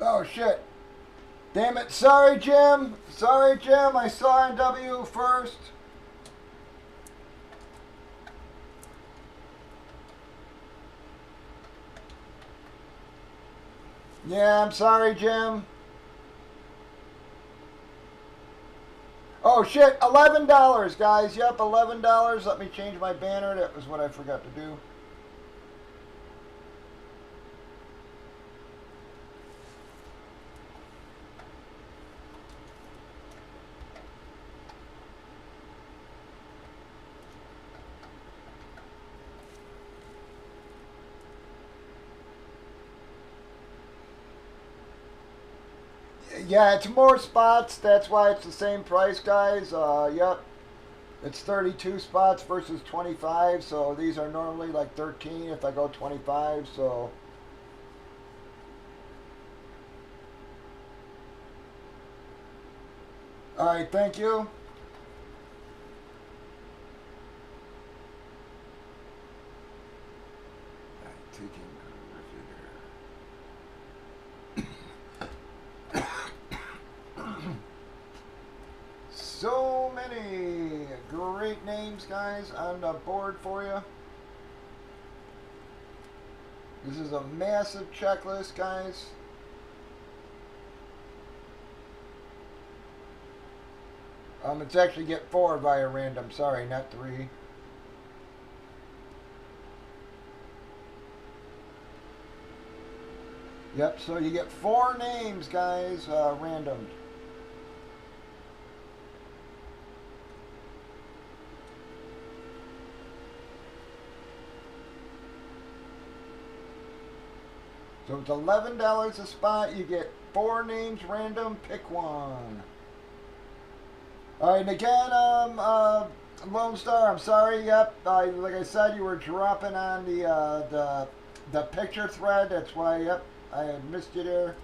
Oh, shit. Damn it. Sorry, Jim. Sorry, Jim. I saw NW first. Yeah, I'm sorry, Jim. Oh, shit. $11, guys. Yep, $11. Let me change my banner. That was what I forgot to do. Yeah, it's more spots. That's why it's the same price, guys. Yep. It's 32 spots versus 25. So these are normally like 13 if I go 25. So. All right, thank you. All right, taking so many great names, guys, on the board for you. This is a massive checklist, guys. It's actually get 4 via random. Sorry, not 3. Yep, so you get 4 names, guys, randomed. So it's $11 a spot. You get 4 names random. Pick one. All right, and again, Lone Star. I'm sorry. Yep, like I said, you were dropping on the picture thread. That's why. Yep, I had missed you there.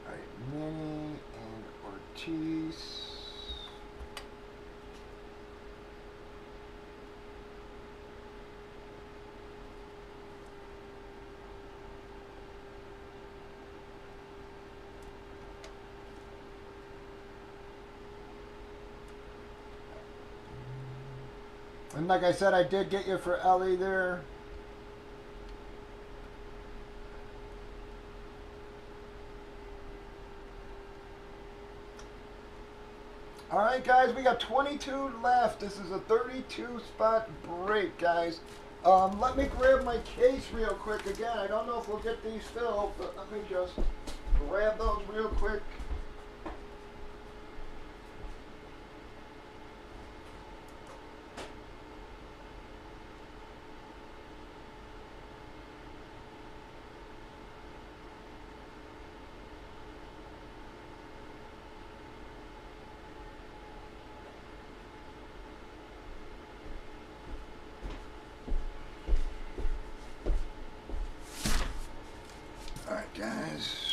All right, Minnie and Ortiz. And like I said, I did get you for Ellie there. All right, guys, we got 22 left. This is a 32 spot break, guys. Let me grab my case real quick again. I don't know if we'll get these filled, but let me just grab those real quick. All right, guys.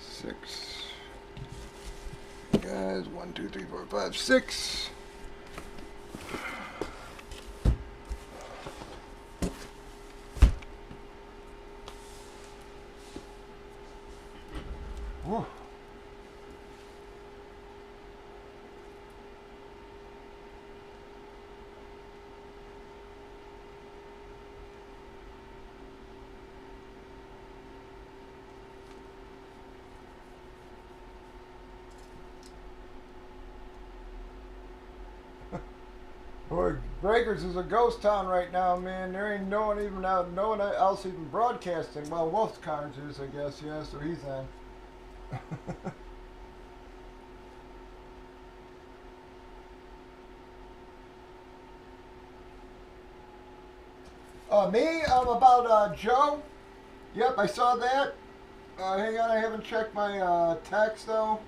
Six. Guys, 1, 2, 3, 4, 5, 6. Whew. Boy, Breakers is a ghost town right now, man. There ain't no one even out, no one else even broadcasting. Well, Wolf Cards is, I guess, yeah, so he's on. Me? About Joe? Yep, I saw that. Hang on, I haven't checked my text though.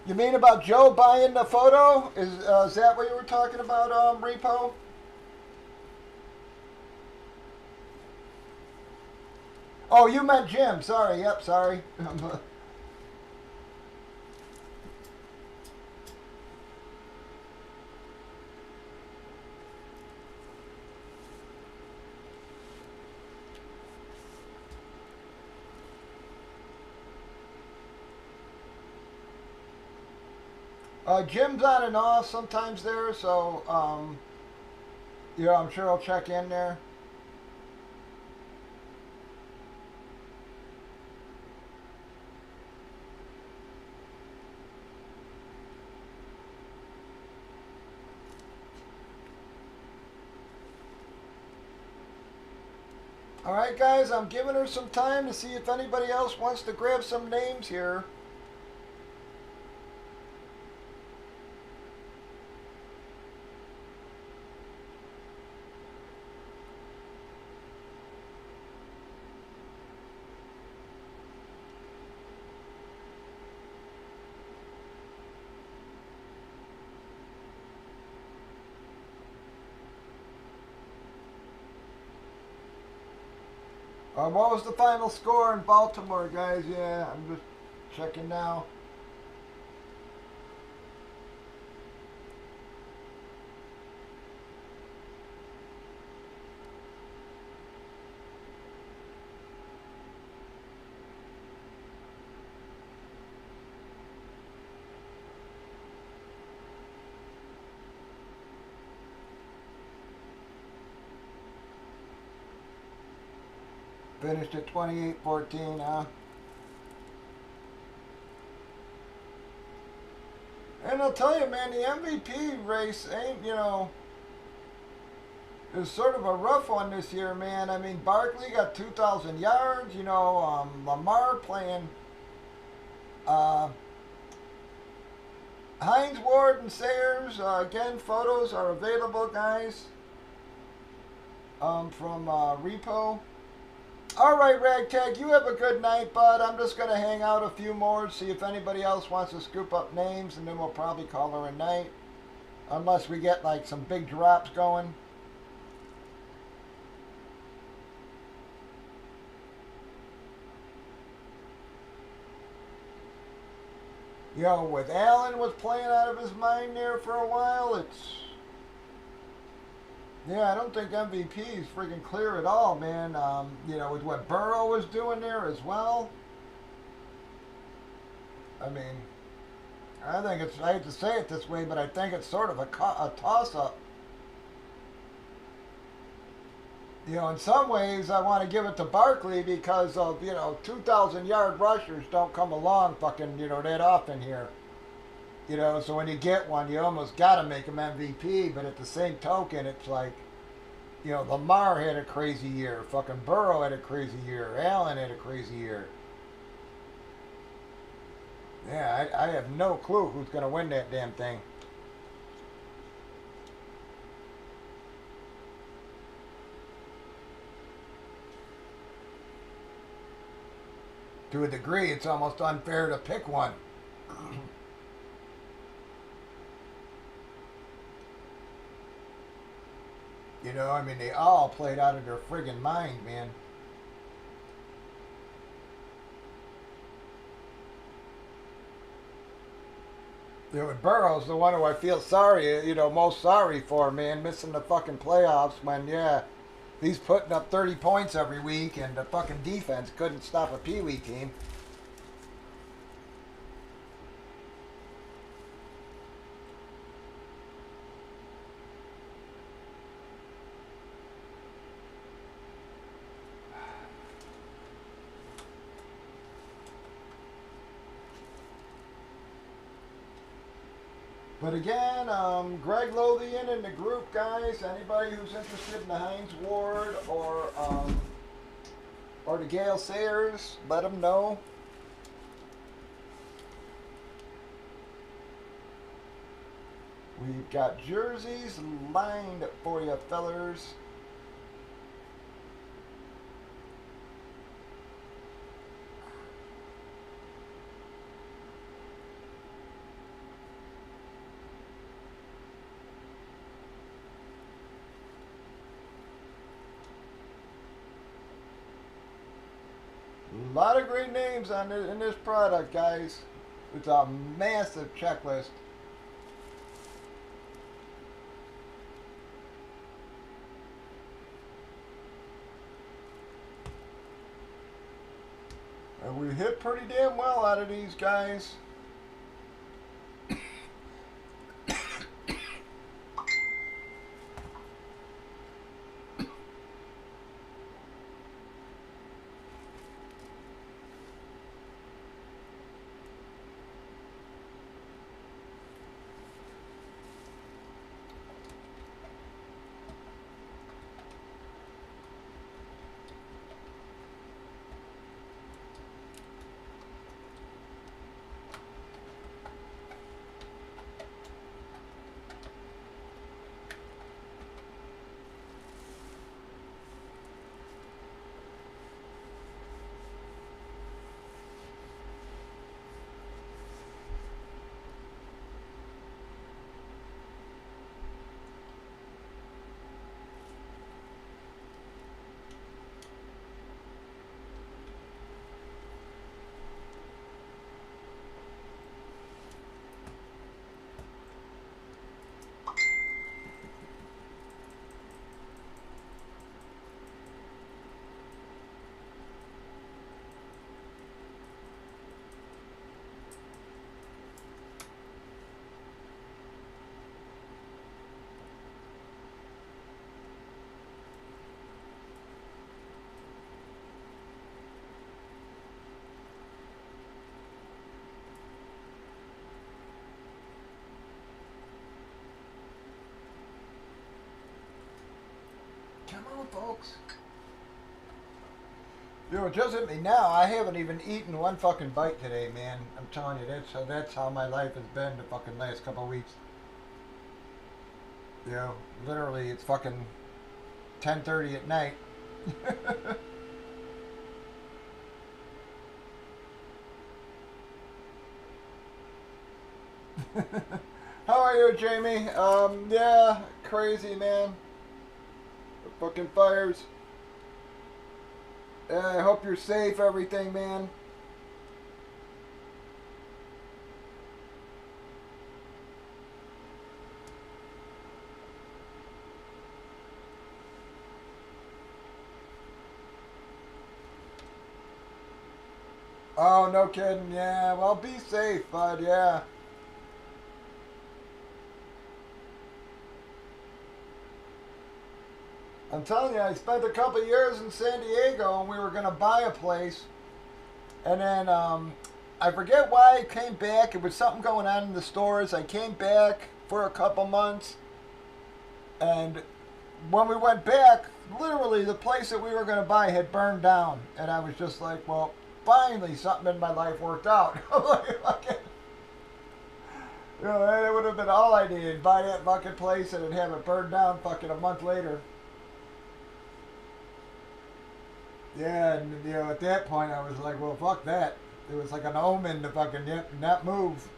You mean about Joe buying the photo? Is that what you were talking about, Repo? Oh, you meant Jim. Sorry. Yep, sorry. Jim's on and off sometimes there, so yeah, I'm sure I'll check in there. All right, guys, I'm giving her some time to see if anybody else wants to grab some names here. What was the final score in Baltimore, guys? Yeah, I'm just checking now. Finished at 28-14, huh? And I'll tell you, man, the MVP race ain't, you know, is sort of a rough one this year, man. I mean, Barkley got 2,000 yards, you know, Lamar playing. Hines, Ward, and Sayers, again, photos are available, guys, from Repo. All right, Ragtag, you have a good night, bud. I'm just going to hang out a few more, see if anybody else wants to scoop up names, and then we'll probably call her a night. Unless we get, like, some big drops going. You know, with Allen was playing out of his mind there for a while, it's... Yeah, I don't think MVP is freaking clear at all, man. You know, with what Burrow was doing there as well. I mean, I think it's, I hate to say it this way, but I think it's sort of a toss-up. You know, in some ways, I want to give it to Barkley because of, you know, 2,000-yard rushers don't come along fucking, you know, that often here. You know, so when you get one, you almost got to make him MVP. But at the same token, it's like, you know, Lamar had a crazy year. Fucking Burrow had a crazy year. Allen had a crazy year. Yeah, I have no clue who's going to win that damn thing. To a degree, it's almost unfair to pick one. You know, I mean, they all played out of their friggin' mind, man. You know, Burrow's the one who I feel sorry, you know, most sorry for, man, missing the fucking playoffs when, yeah, he's putting up 30 points every week and the fucking defense couldn't stop a Pee Wee team. But again, Greg Lothian in the group, guys. Anybody who's interested in the Hines Ward or the Gale Sayers, let them know. We've got jerseys lined for you, fellers. A lot of great names on this, in this product, guys. It's a massive checklist. And we hit pretty damn well out of these guys. doing, folks? You know, it just hit me now. I haven't even eaten one fucking bite today, man. I'm telling you, that's how my life has been the fucking last couple of weeks. You know, literally, it's fucking 10:30 at night. How are you, Jamie? Yeah, crazy, man. The fucking fires. I hope you're safe, everything, man. Oh, no kidding. Yeah, well, be safe, bud. Yeah. I'm telling you, I spent a couple years in San Diego and we were going to buy a place. And then I forget why I came back. It was something going on in the stores. I came back for a couple months. And when we went back, literally the place that we were going to buy had burned down. And I was just like, well, finally something in my life worked out. You know, that would have been all I needed. Buy that fucking place and then have it burned down fucking a month later. Yeah, and you know, at that point I was like, well, fuck that. It was like an omen to fucking not move.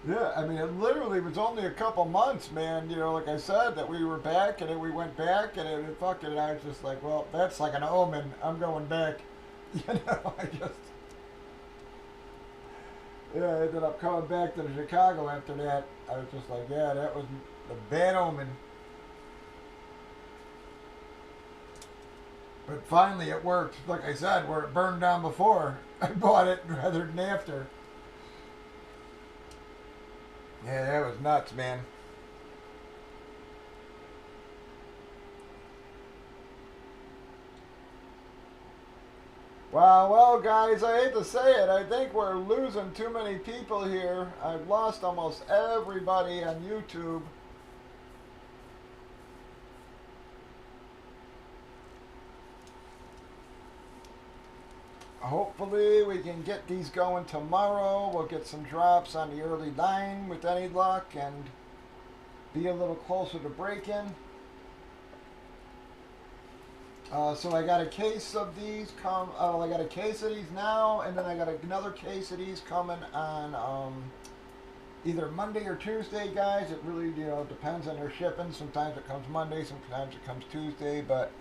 Yeah, I mean, it literally was only a couple months, man. You know, like I said, that we were back, and then we went back, and it fucking. I was just like, well, that's like an omen. I'm going back. You know, I just. Yeah, I ended up coming back to Chicago after that. I was just like, yeah, that was a bad omen. But finally, it worked. Like I said, where it burned down before, I bought it rather than after. Yeah, that was nuts, man. Wow, well, guys, I hate to say it. I think we're losing too many people here. I've lost almost everybody on YouTube. Hopefully, we can get these going tomorrow. We'll get some drops on the early line with any luck and be a little closer to break-in. So I got a case of these I got a case of these now, and then I got another case of these coming on either Monday or Tuesday, guys. It really, you know, depends on their shipping. Sometimes it comes Monday, sometimes it comes Tuesday, but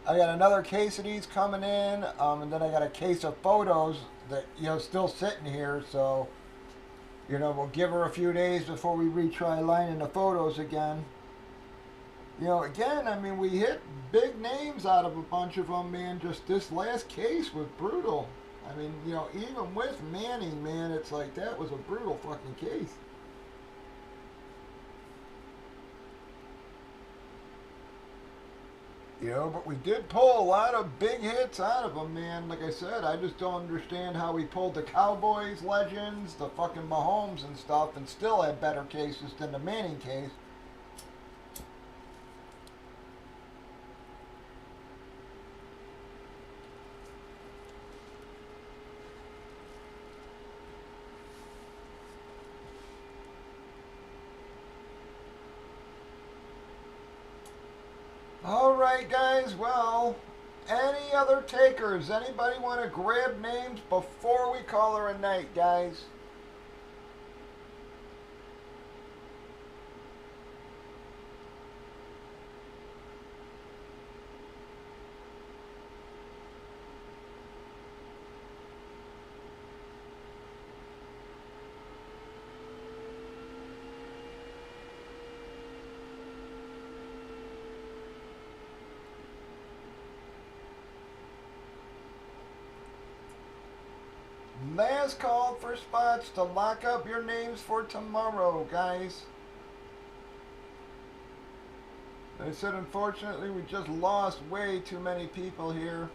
I got another case of these coming in, and then I got a case of photos that, you know, still sitting here, so, you know, we'll give her a few days before we retry lining the photos again. You know, again, I mean, we hit big names out of a bunch of them, man. Just this last case was brutal. I mean, you know, even with Manning, man, it's like that was a brutal fucking case. You know, but we did pull a lot of big hits out of them, man. Like I said, I just don't understand how we pulled the Cowboys legends, the fucking Mahomes and stuff, and still had better cases than the Manning case. Alright, guys, well, any other takers? Anybody want to grab names before we call her a night, guys? Last call for spots to lock up your names for tomorrow, guys. I said, unfortunately, we just lost way too many people here.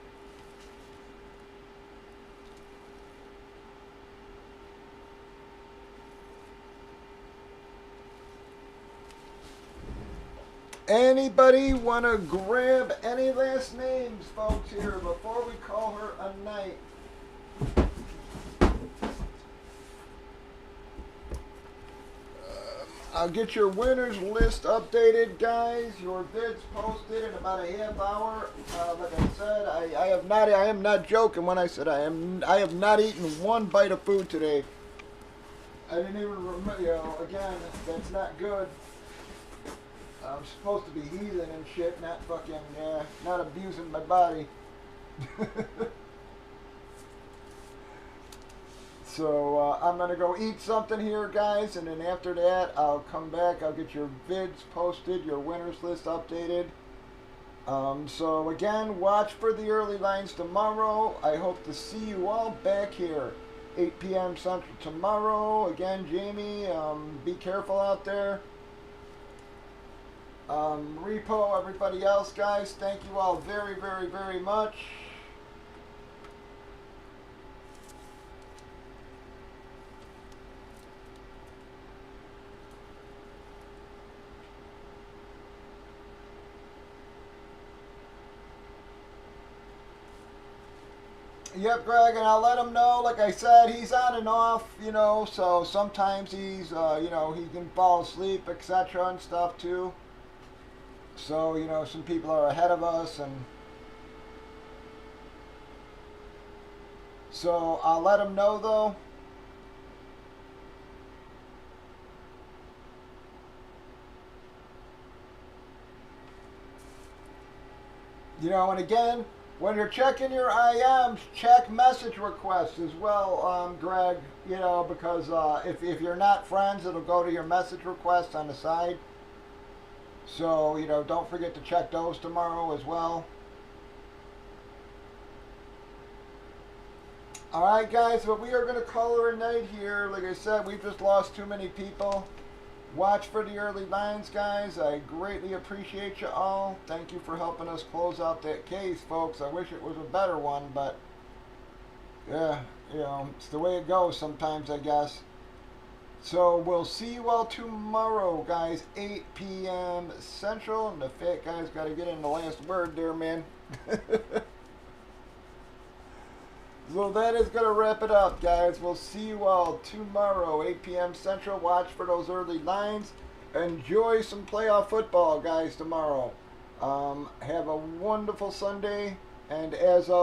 Anybody want to grab any last names, folks, here before we call her a night? I'll get your winners list updated, guys. Your vids posted in about a half hour. Like I said, I am not joking when I said I have not eaten one bite of food today. I didn't even remember, again, that's not good. I'm supposed to be heathen and shit, not fucking, not abusing my body. So I'm going to go eat something here, guys, and then after that, I'll come back. I'll get your vids posted, your winners list updated. So again, watch for the early lines tomorrow. I hope to see you all back here, 8 p.m. Central tomorrow. Again, Jamie, be careful out there. Repo, everybody else, guys, thank you all very, very, very much. Yep, Greg, and I'll let him know. Like I said, he's on and off, so sometimes he's, he can fall asleep, etc. and stuff too. So, some people are ahead of us, and so I'll let him know, though. And again, when you're checking your IMs, check message requests as well, Greg, because if you're not friends, it'll go to your message requests on the side. So, don't forget to check those tomorrow as well. Alright, guys, but we are going to call her a night here. Like I said, we've just lost too many people. Watch for the early lines, guys. I greatly appreciate you all. Thank you for helping us close out that case, folks. I wish it was a better one, but yeah, it's the way it goes sometimes, I guess. So we'll see you all tomorrow, guys, 8 p.m. Central. And the fat guy's got to get in the last word there, man. So that is going to wrap it up, guys. We'll see you all tomorrow, 8 p.m. Central. Watch for those early lines. Enjoy some playoff football, guys, tomorrow. Have a wonderful Sunday. And as always,